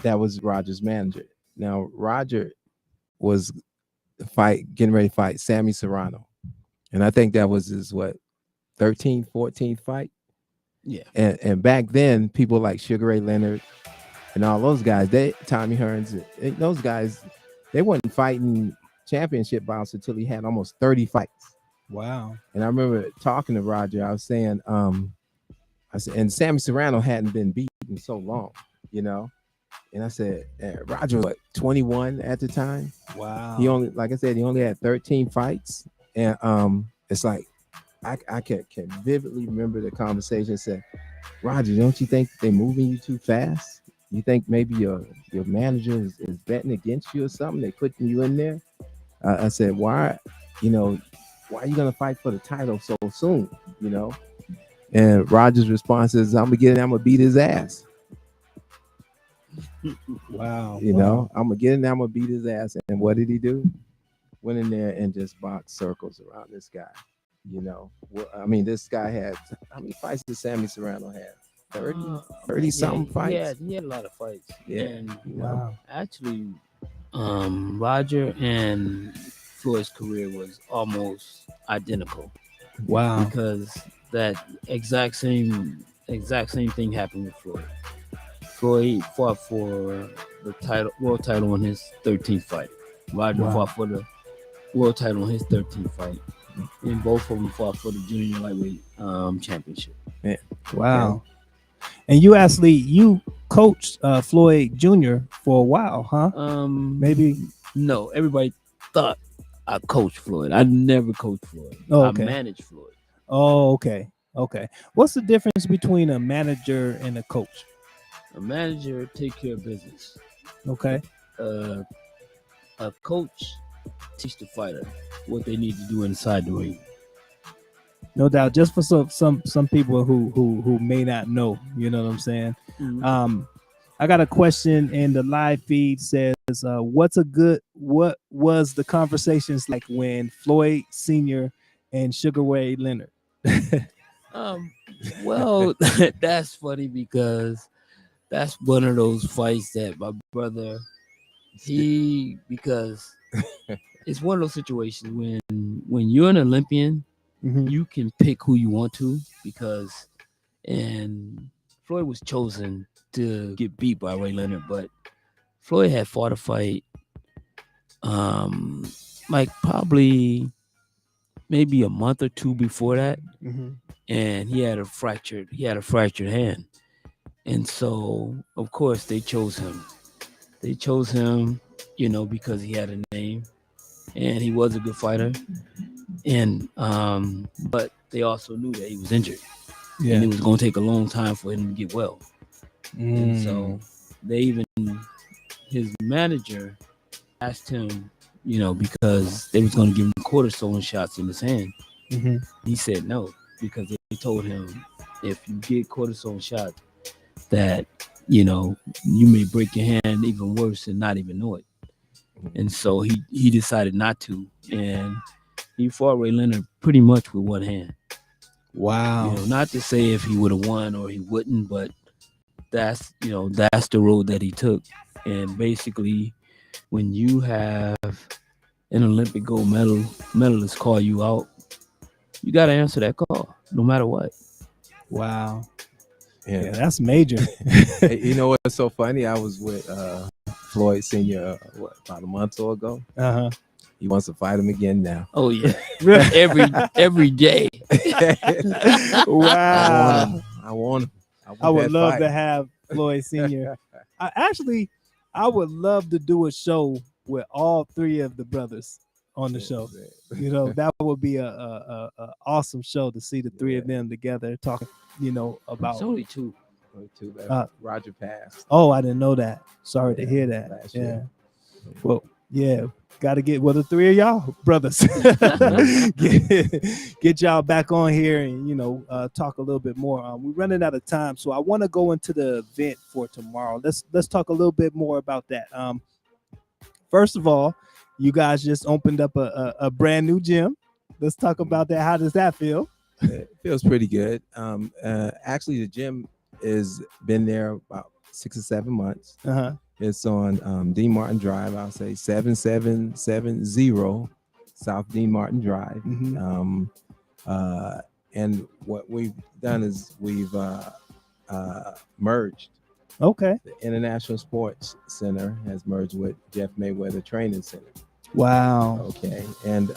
that was Roger's manager. Now Roger was getting ready to fight Sammy Serrano, and I think that was his 13th, 14th fight. Yeah. And back then, people like Sugar Ray Leonard and all those guys, Tommy Hearns, those guys, they weren't fighting championship bouts until he had almost 30 fights. Wow. And I remember talking to Roger. I was saying, I said, and Sammy Serrano hadn't been beaten so long, you know. And I said, Roger was what, 21 at the time. Wow. He only, like I said, he only had 13 fights, and it's like I can vividly remember the conversation. Said, Roger, don't you think they're moving you too fast? You think maybe your manager is betting against you or something? They putting you in there. I said, why are you gonna fight for the title so soon? You know. And Roger's response is, I'm gonna beat his ass. Wow. You know, I'm gonna get in there, I'm gonna beat his ass. And what did he do? Went in there and just boxed circles around this guy. You know, I mean, this guy had, how many fights did Sammy Serrano have? 30 something fights. He had a lot of fights. Yeah. And Wow. actually, Roger and Floyd's career was almost identical. Wow. Because that exact same thing happened with Floyd. Floyd fought for the world title in his 13th fight. Roger fought for the world title in his 13th fight. And both of them fought for the junior lightweight championship. Yeah. Wow. And you coached Floyd Jr. for a while, huh? Maybe. No, everybody thought I coached Floyd. I never coached Floyd. Oh, okay. I managed Floyd. Oh, okay. Okay. What's the difference between a manager and a coach? A manager take care of business. Okay. A coach teach the fighter what they need to do inside the ring. No doubt. Just for some people who may not know, you know what I'm saying? Mm-hmm. I got a question in the live feed. Says, what was the conversations like when Floyd Sr. and Sugar Ray Leonard? Well, that's funny because that's one of those fights that my brother, because it's one of those situations when you're an Olympian, you can pick who you want to, and Floyd was chosen to get beat by Ray Leonard, but Floyd had fought a fight like probably maybe a month or two before that, and he had a fractured hand, and so of course they chose him. You know, because he had a name and he was a good fighter, and but they also knew that he was injured, and it was going to take a long time for him to get well. And so his manager asked him, you know, because they was going to give him cortisone shots in his hand. He said no, because they told him if you get cortisone shot, that, you know, you may break your hand even worse and not even know it. And so he decided not to, and he fought Ray Leonard pretty much with one hand. Wow. You know, not to say if he would have won or he wouldn't, but that's the road that he took. And basically, when you have an Olympic gold medalist call you out, you got to answer that call no matter what. Wow. Yeah, that's major. You know what's so funny? I was with Floyd Sr. About a month or so ago. He wants to fight him again now. Oh yeah, every day. Wow. I want him. I would love to have Floyd Sr. I would love to do a show with all three of the brothers on the show. You know, that would be a awesome show to see the three of them together talking, you know, about. It's only two. Roger passed. Oh, I didn't know that. Sorry to hear that. Yeah. Well, yeah. Got to get the three of y'all brothers get y'all back on here and, you know, talk a little bit more. We're running out of time, so I want to go into the event for tomorrow. Let's talk a little bit more about that. First of all, you guys just opened up a brand new gym. Let's talk about that. How does that feel? It feels pretty good. Actually, the gym has been there about 6 or 7 months. It's on Dean Martin Drive. I'll say 7770 South Dean Martin Drive. And what we've done is we've merged. Okay. The International Sports Center has merged with Jeff Mayweather Training Center. Wow. Okay, and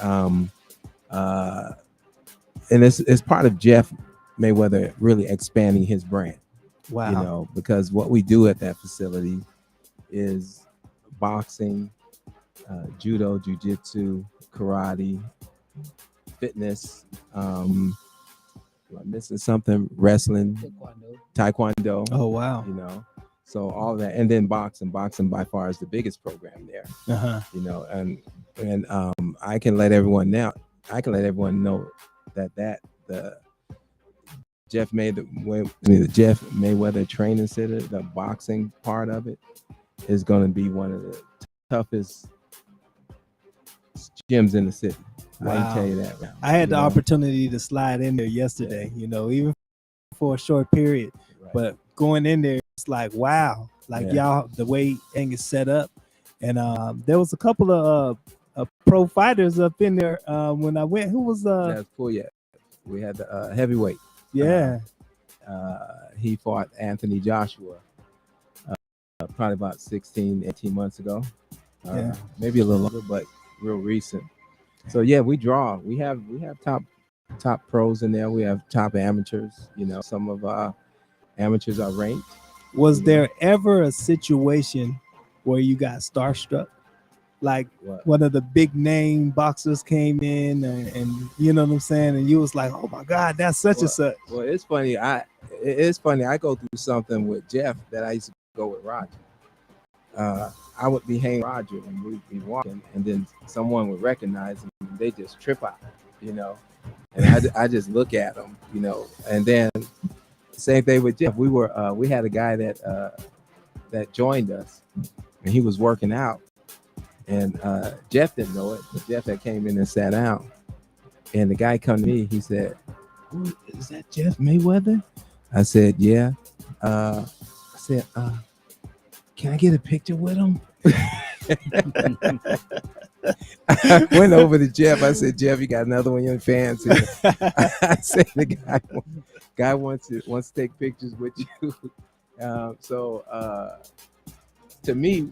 it's part of Jeff Mayweather really expanding his brand. Wow. You know, because what we do at that facility is boxing, judo, jiu-jitsu, karate, fitness. Am I missing something? Wrestling, taekwondo. Oh wow. You know, so all that, and then boxing. Boxing by far is the biggest program there. You know, and I can let everyone know. I can let everyone know that the Jeff Mayweather Training Center, the boxing part of it, is going to be one of the toughest gyms in the city. Wow. I can tell you that now. I had the opportunity to slide in there yesterday, you know, even for a short period. Right. But going in there, it's like, wow, like y'all, the way thing is set up. And there was a couple of pro fighters up in there when I went. Who was That's cool. Yeah, we had the heavyweight. Yeah. He fought Anthony Joshua probably about 16, 18 months ago. Maybe a little longer, but real recent. So yeah, we draw. We have top pros in there. We have top amateurs. You know, some of our amateurs are ranked. Was there ever a situation where you got starstruck? Like one of the big name boxers came in and you know what I'm saying? And you was like, oh my God, that's such and such. Well, it's funny. I go through something with Jeff that I used to go with Roger. I would be hanging with Roger and we'd be walking, and then someone would recognize him and they just trip out, you know. And I just look at them, you know. And then same thing with Jeff. We had a guy that joined us, and he was working out, and Jeff didn't know it, but Jeff had came in and sat down, and the guy come to me. He said, "Oh, is that Jeff Mayweather?" I said, "Yeah." I said, "Can I get a picture with him?" I went over to Jeff. I said, "Jeff, you got another one of your fans here." I said, "The guy wants to take pictures with you." To me,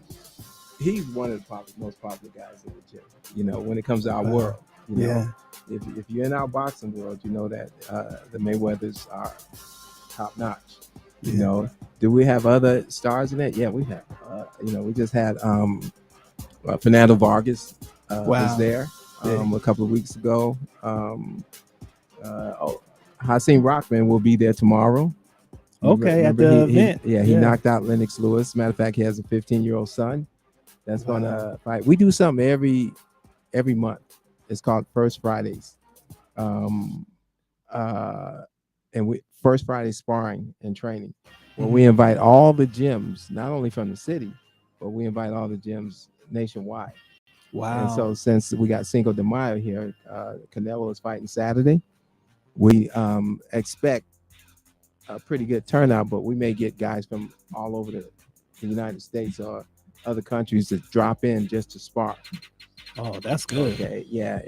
he's one of the most popular guys in the gym. You know, when it comes to our world. You know, if you're in our boxing world, you know that the Mayweathers are top notch. You know, do we have other stars in it? Yeah, we have. You know, we just had Fernando Vargas was there a couple of weeks ago. Hasim Rockman will be there tomorrow. Okay, at the event. He knocked out Lennox Lewis. Matter of fact, he has a 15-year-old son that's gonna fight. We do something every month. It's called First Fridays. And First Friday sparring and training, where we invite all the gyms, not only from the city, but we invite all the gyms nationwide. Wow. And so since we got Cinco de Mayo here, Canelo is fighting Saturday. We expect a pretty good turnout, but we may get guys from all over the United States or other countries to drop in just to spar. Oh, that's good. Okay, yeah,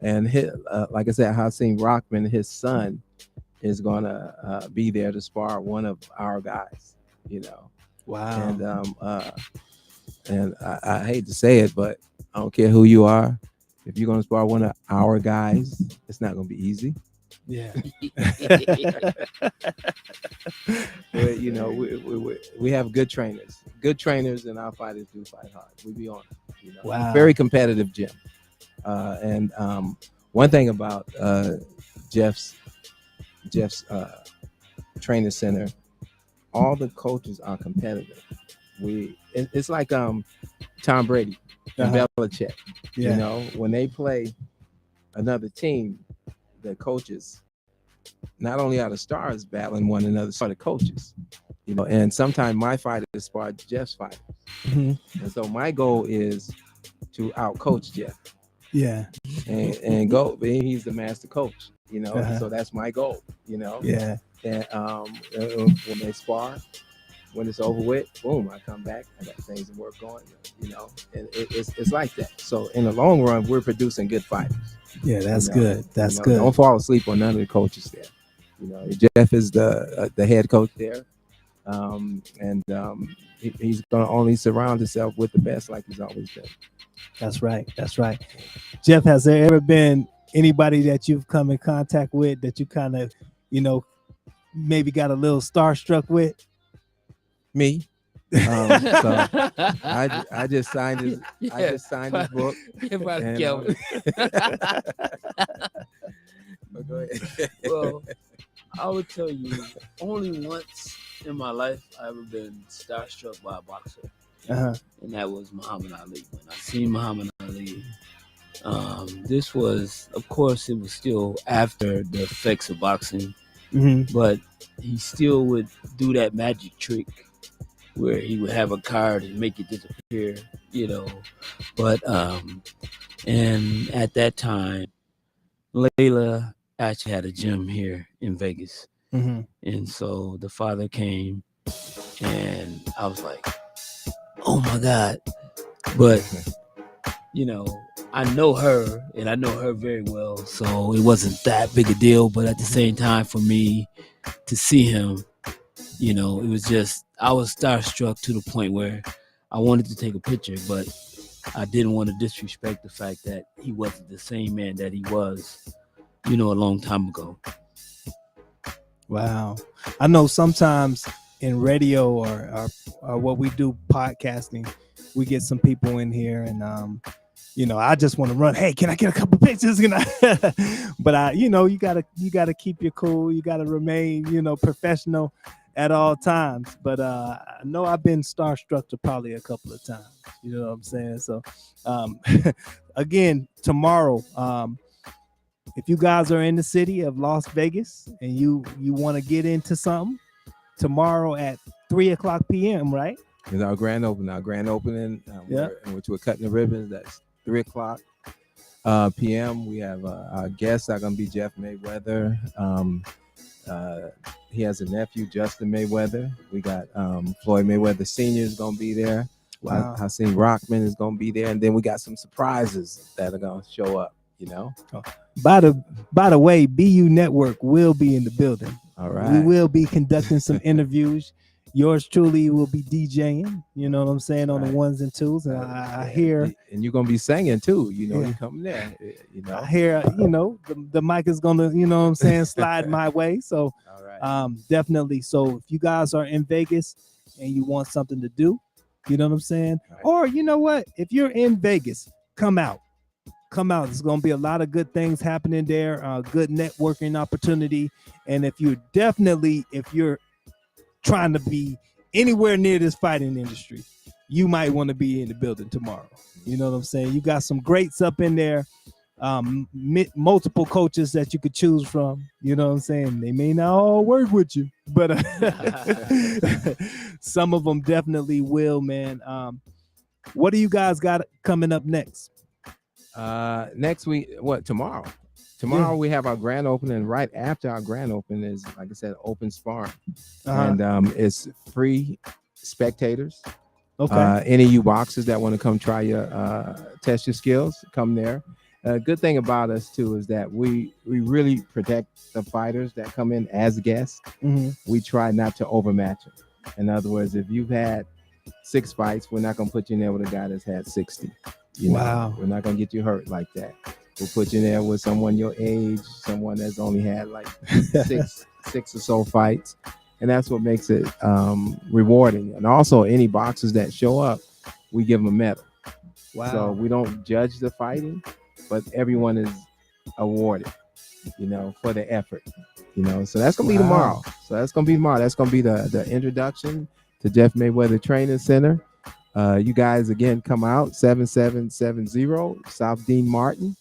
and his, like I said, Hasim Rockman, his son, is gonna be there to spar one of our guys. You know. Wow. And I hate to say it, but I don't care who you are. If you're gonna spar one of our guys, it's not gonna be easy. Yeah. But, you know, we have good trainers, and our fighters do fight hard. We be on it. You know? Wow. Very competitive gym. And one thing about Jeff's training center, all the coaches are competitive. It's like Tom Brady and Belichick. You know, when they play another team, the coaches, not only are the stars battling one another, so are the coaches. You know, and sometimes my fighters spar Jeff's fighters. And so my goal is to outcoach Jeff. Yeah. And go. He's the master coach. You know, so that's my goal. You know. Yeah. And when they spar, when it's over with, boom, I come back. I got things to work on, you know, and it's like that. So in the long run, we're producing good fighters. Yeah, that's You know, good. That's good. Don't fall asleep on none of the coaches there. You know, Jeff is the head coach there, he's going to only surround himself with the best, like he's always been. That's right. That's right. Jeff, has there ever been anybody that you've come in contact with that you kind of, you know, maybe got a little starstruck with? Me. So I just signed his book. Everybody And, go ahead. Well, I would tell you, only once in my life I ever been starstruck by a boxer, and that was Muhammad Ali. When I seen Muhammad Ali, this was, of course, it was still after the effects of boxing, but he still would do that magic trick where he would have a card and make it disappear, you know. But and at that time, Layla actually had a gym here in Vegas. And so the father came and I was like, oh my God. But, you know, I know her and I know her very well. So it wasn't that big a deal. But at the same time, for me to see him, you know, it was just, I was starstruck to the point where I wanted to take a picture, but I didn't want to disrespect the fact that he wasn't the same man that he was, you know, a long time ago. Wow. I know sometimes in radio or what we do podcasting, we get some people in here and, you know, I just want to run. Hey, can I get a couple pictures? But you know, you gotta keep your cool. You gotta remain, you know, professional at all times. But I know I've been starstruck to probably a couple of times. You know what I'm saying? So, again, tomorrow, if you guys are in the city of Las Vegas and you want to get into something, tomorrow at 3:00 p.m., right? It's our grand opening. Which we're cutting the ribbons. That's 3:00 p.m. We have our guests are going to be Jeff Mayweather. He has a nephew, Justin Mayweather. We got Floyd Mayweather Sr. is going to be there. Wow. Hakeem Rockman is going to be there. And then we got some surprises that are going to show up, you know. By the way, BU Network will be in the building. All right. We will be conducting some interviews. Yours truly will be DJing, you know what I'm saying, on the ones and twos. And I hear, and you're gonna be singing too, you know. You coming there, you know. I hear, you know, the mic is gonna, you know what I'm saying, slide my way. So all right. Definitely. So if you guys are in Vegas and you want something to do, you know what I'm saying, right. Or you know what, if you're in Vegas, come out. There's going to be a lot of good things happening there, good networking opportunity. And if you're trying to be anywhere near this fighting industry, you might want to be in the building tomorrow. You know what I'm saying? You got some greats up in there, multiple coaches that you could choose from. You know what I'm saying? They may not all work with you, but some of them definitely will, man. What do you guys got coming up next? Next week, tomorrow? Tomorrow we have our grand opening. Right after our grand opening is, like I said, open sparring, and it's free spectators. Okay. Any of you boxers that want to come try your test your skills, come there. Good thing about us too is that we really protect the fighters that come in as guests. We try not to overmatch them. In other words, if you've had 6 fights, we're not gonna put you in there with a guy that's had 60. Wow. We're not gonna get you hurt like that. We'll put you in there with someone your age, someone that's only had like six or so fights, and that's what makes it rewarding. And also, any boxers that show up, we give them a medal. Wow. So we don't judge the fighting, but everyone is awarded, you know, for the effort. You know, so that's gonna be tomorrow. That's gonna be the introduction to Jeff Mayweather Training Center. You guys again come out 7770 South Dean Martin.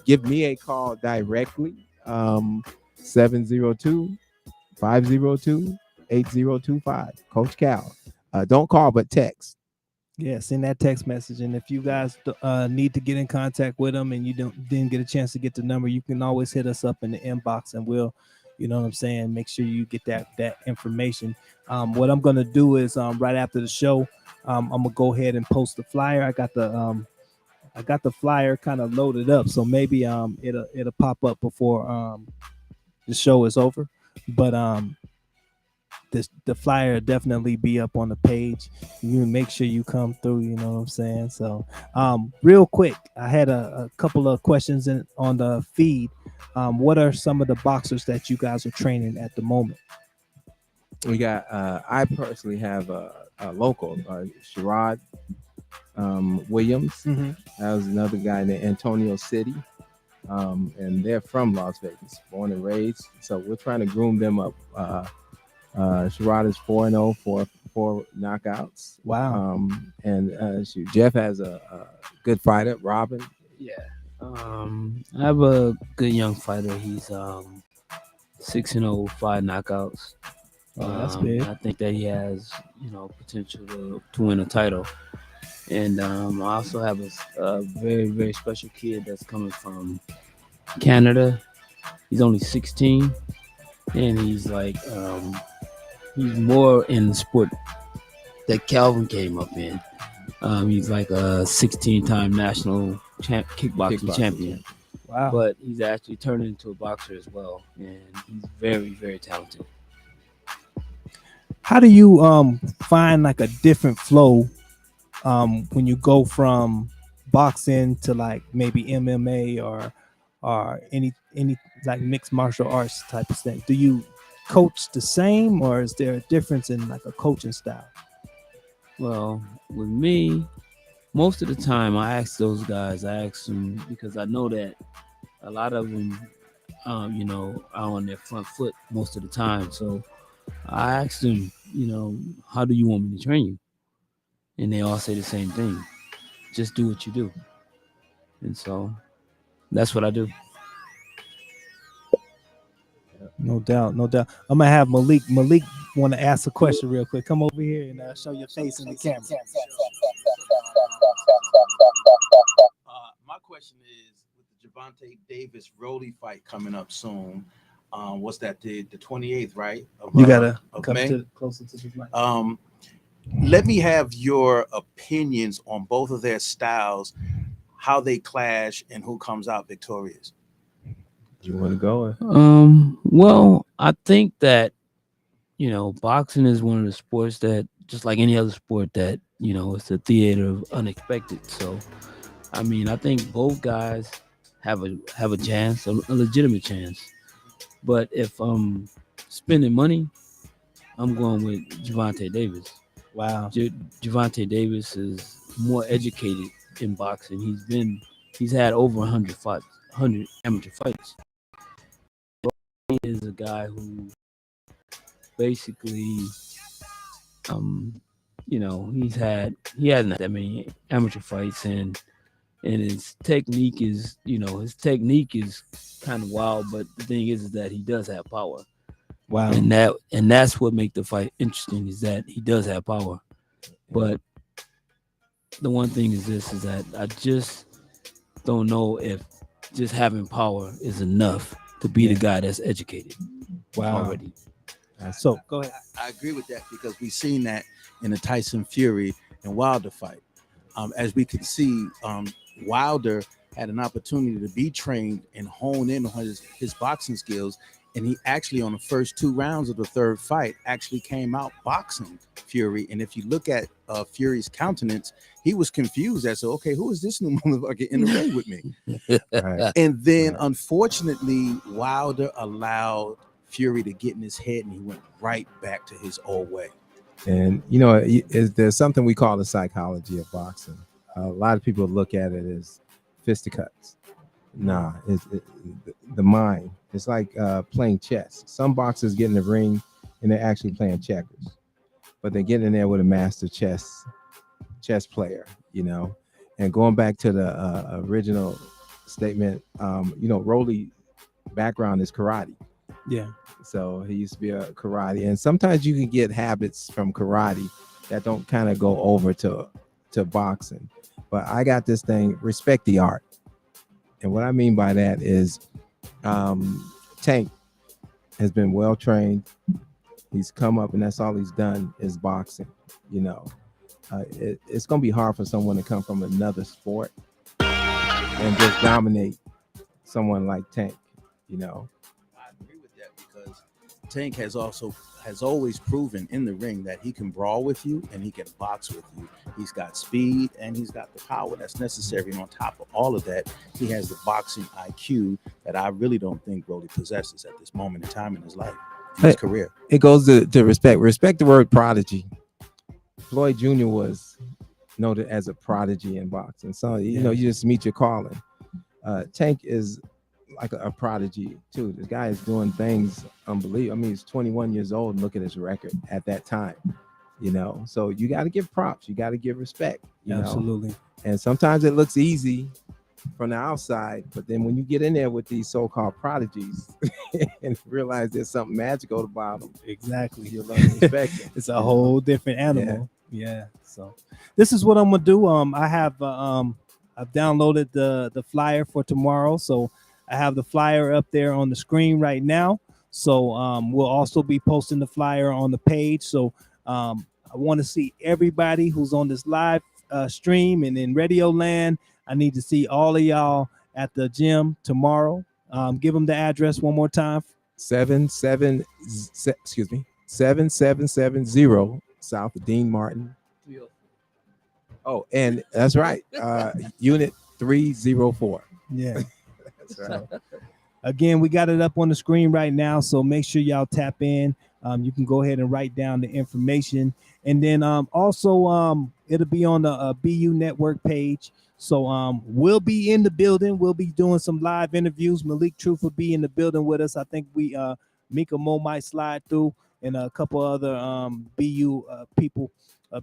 Give me a call directly, 702-502-8025. Coach Cal. Don't call but text. Yeah, send that text message. And if you guys need to get in contact with them and you didn't get a chance to get the number, you can always hit us up in the inbox and we'll You know what I'm saying? Make sure you get that information. What I'm gonna do is right after the show, I'm gonna go ahead and post the flyer. I got the flyer kind of loaded up, so maybe it'll pop up before the show is over. But the flyer will definitely be up on the page. You make sure you come through, you know what I'm saying? So real quick, I had a couple of questions on the feed. What are some of the boxers that you guys are training at the moment? We got I personally have a local Sherrod Williams. That was another guy named Antonio City, and they're from Las Vegas, born and raised. So we're trying to groom them up. Sherrod is 4-0, four knockouts. Wow. And Jeff has a good fighter, Robin. Yeah. I have a good young fighter. He's 6-0, 5 knockouts. Oh, that's big. I think that he has, potential to win a title. And I also have a very, very special kid that's coming from Canada. He's only 16, and he's like, he's more in the sport that Calvin came up in. He's like a 16-time national kickboxing champion. Wow. But he's actually turned into a boxer as well, and he's very, very talented. How do you find like a different flow when you go from boxing to like maybe MMA or any like mixed martial arts type of thing? Do you coach the same, or is there a difference in like a coaching style? Well, with me, most of the time I ask those guys, because I know that a lot of them, are on their front foot most of the time. So I asked them, how do you want me to train you? And they all say the same thing. Just do what you do. And so that's what I do. No doubt. I'm gonna have Malik want to ask a question real quick. Come over here and show your face in the camera. My question is, with the Gervonta Davis Rolly fight coming up soon, what's that, the 28th, right? You gotta come May? closer to the mic. Let me have your opinions on both of their styles, how they clash, and who comes out victorious. You want to go? Well, I think that, boxing is one of the sports that, just like any other sport, that, it's a theater of unexpected. So, I mean, I think both guys have a chance, a legitimate chance. But if I'm spending money, I'm going with Gervonta Davis. Wow. Gervonta Davis is more educated in boxing. He's had over 100 fights, 100 amateur fights. He is a guy who basically, he hasn't had that many amateur fights, and his technique is, kind of wild. But the thing is that he does have power. Wow. And that's what makes the fight interesting, is that he does have power. But the one thing is that I just don't know if just having power is enough to be the guy that's educated. Wow. Already. So go ahead. I agree with that, because we've seen that in the Tyson Fury and Wilder fight. As we can see, Wilder had an opportunity to be trained and hone in on his boxing skills. And he actually, on the first 2 rounds of the third fight, actually came out boxing Fury. And if you look at Fury's countenance, he was confused as to, okay, who is this new motherfucker in the ring with me? Right. And then, unfortunately, Wilder allowed Fury to get in his head, and he went right back to his old way. And, there's something we call the psychology of boxing. A lot of people look at it as fisticuffs. Nah, it's the mind. It's like playing chess. Some boxers get in the ring and they're actually playing checkers, but they get in there with a master chess player, And going back to the original statement, Rolly background is karate. Yeah. So he used to be a karate, and sometimes you can get habits from karate that don't kind of go over to boxing. But I got this thing: respect the art. And what I mean by that is, Tank has been well trained. He's come up, and that's all he's done is boxing. You know, it's going to be hard for someone to come from another sport and just dominate someone like Tank. You know, I agree with that because Tank has always proven in the ring that he can brawl with you and he can box with you. He's got speed and he's got the power that's necessary. And on top of all of that, he has the boxing IQ that I really don't think Brody possesses at this moment in time in his life, in his career. It goes to respect. Respect the word prodigy. Floyd Jr. was noted as a prodigy in boxing. So, you know, you just meet your calling. Tank is like a prodigy too. This guy is doing things unbelievable. I mean, he's 21 years old and look at his record at that time, you know. So you got to give props, you got to give respect, you Absolutely. know? And sometimes it looks easy from the outside, but then when you get in there with these so-called prodigies and realize there's something magical about them, Exactly. you learn to respect them. It's a whole different animal. Yeah. So this is what I'm gonna do. I have I've downloaded the flyer for tomorrow, so I have the flyer up there on the screen right now. So we'll also be posting the flyer on the page. So I want to see everybody who's on this live stream and in Radio Land. I need to see all of y'all at the gym tomorrow. Give them the address one more time. 7770 South of Dean Martin. Oh, and that's right. Unit 304. Yeah. That's right. Again, we got it up on the screen right now, so make sure y'all tap in. You can go ahead and write down the information, and then also it'll be on the BU Network page. So we'll be in the building. We'll be doing some live interviews. Malik Truth will be in the building with us. I think Mika Mo might slide through, and a couple other BU people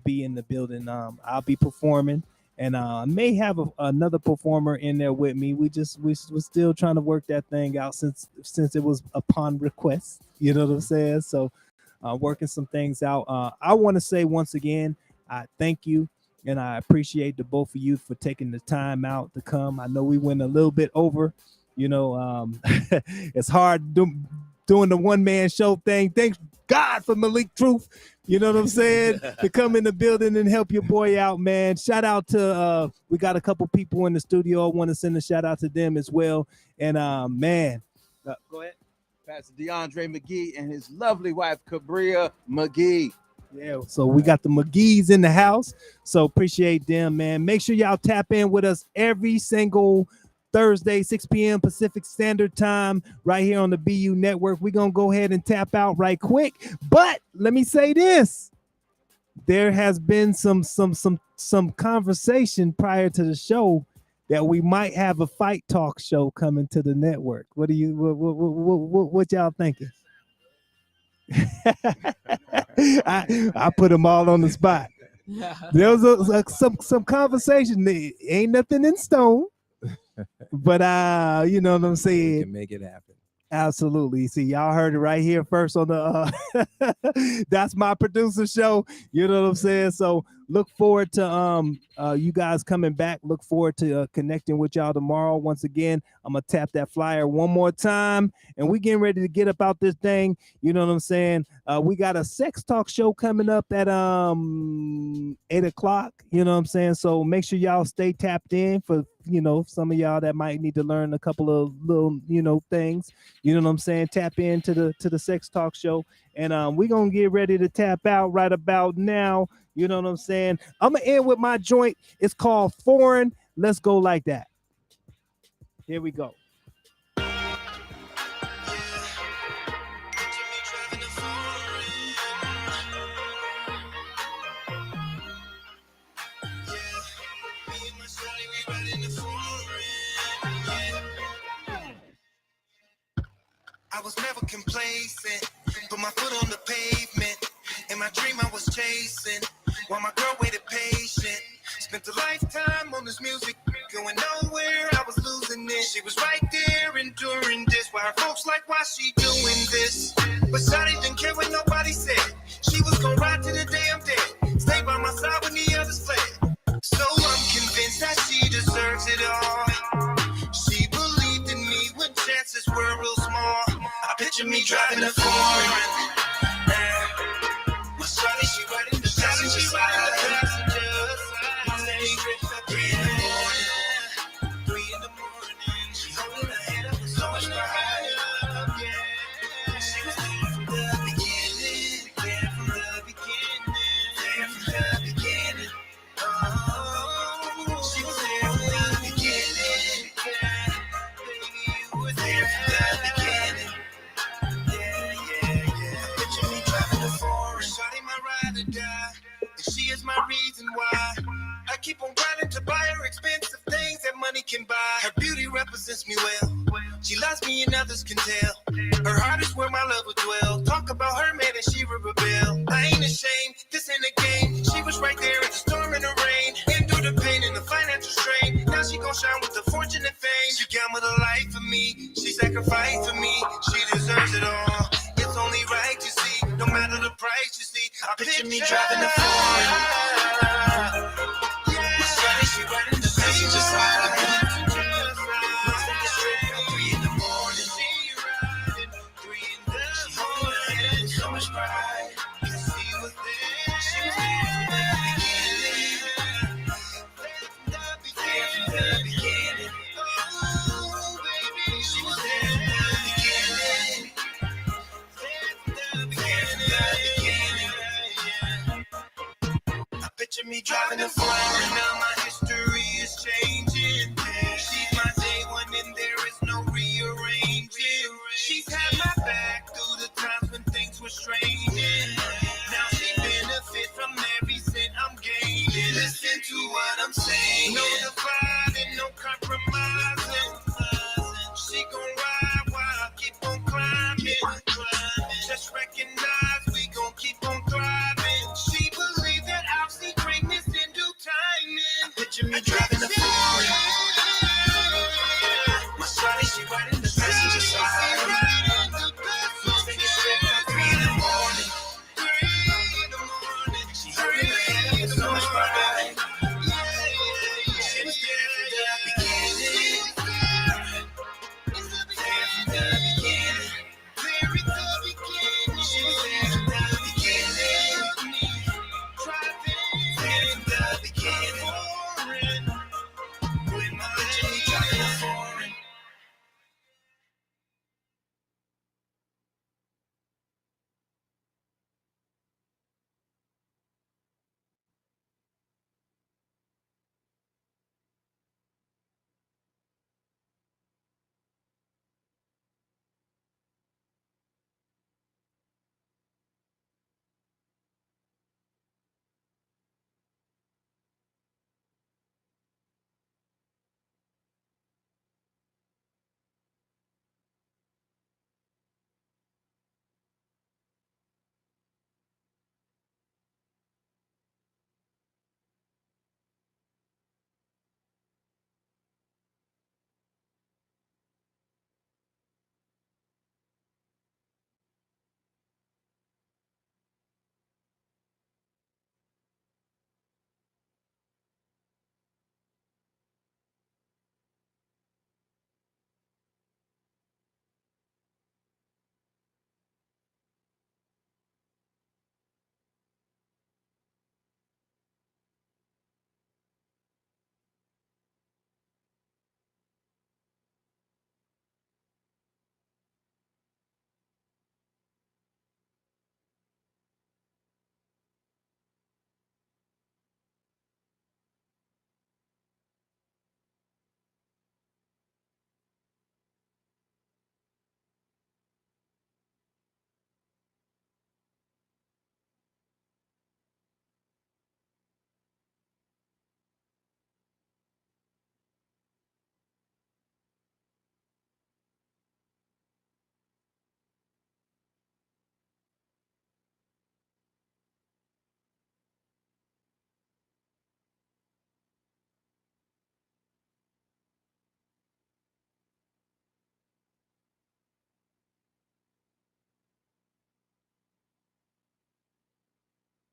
be in the building. I'll be performing. And I may have another performer in there with me. We're still trying to work that thing out since it was upon request. You know what I'm saying? So working some things out. I want to say once again, I thank you and I appreciate the both of you for taking the time out to come. I know we went a little bit over. You know, it's hard doing the one-man show thing. Thanks God for Malik Truth. You know what I'm saying? To come in the building and help your boy out, man. Shout out to we got a couple people in the studio. I want to send a shout out to them as well. And man, go ahead. Pastor DeAndre McGee and his lovely wife, Cabria McGee. Yeah, so we got the McGees in the house. So appreciate them, man. Make sure y'all tap in with us every single Thursday, 6 p.m. Pacific Standard Time, right here on the BU Network. We're going to go ahead and tap out right quick. But let me say this. There has been some conversation prior to the show that we might have a fight talk show coming to the network. What y'all thinking? I put them all on the spot. There was some conversation. Ain't nothing in stone. But you know what I'm saying? We can make it happen. Absolutely. See, y'all heard it right here first on the That's My Producer show. You know what I'm saying? So look forward to you guys coming back. Look forward to connecting with y'all tomorrow. Once again, I'm gonna tap that flyer one more time, and we getting ready to get up out this thing. You know what I'm saying? We got a sex talk show coming up at 8 o'clock. You know what I'm saying? So make sure y'all stay tapped in for, you know, some of y'all that might need to learn a couple of little, you know, things. You know what I'm saying? Tap into the sex talk show, and we're gonna get ready to tap out right about now. You know what I'm saying? I'm gonna end with my joint. It's called Foreign. Let's go like that. Here we go. I was never complacent, put my foot on the pavement. In my dream I was chasing, while my girl waited patient. Spent a lifetime on this music, going nowhere, I was losing it. She was right there enduring this, why her folks like, why she doing this? But Shawty didn't care what nobody said. She was gonna ride to the day I'm dead, stay by my side when the others fled. So I'm convinced that she deserves it all. She believed in me when chances were real small. I picture me driving the foreign. My shawty, she riding the passenger side. 3 in the morning, 3 in the morning. She holding her head up with so much pride. Yeah, she was there from the beginning, there from the beginning, there from the beginning. Oh, she was there from the beginning. Yeah, baby, you were there from the beginning. Picture me driving the foreign. Shawty my ride or die, and she is my reason why. I keep on grinding to buy her expensive things that money can buy. Her beauty represents me well. She loves me and others can tell. Her heart is where my love would dwell. Talk about her man and she would rebel. I ain't ashamed, this ain't a game. She was right there in the storm and the rain. And through the pain and the financial strain. Now she gon' shine with the fortune and fame. She gambled her life for me. She sacrificed for me. She deserves it all. It's only right, you see. No matter the price, you see. I picture me driving the foreign. She riding the passenger side. 3 in the morning. She riding 3 in the morning. She holding her head with so much pride. She was there. She was there from the beginning. Oh, baby, she was there from the beginning. I picture me driving the foreign. Now my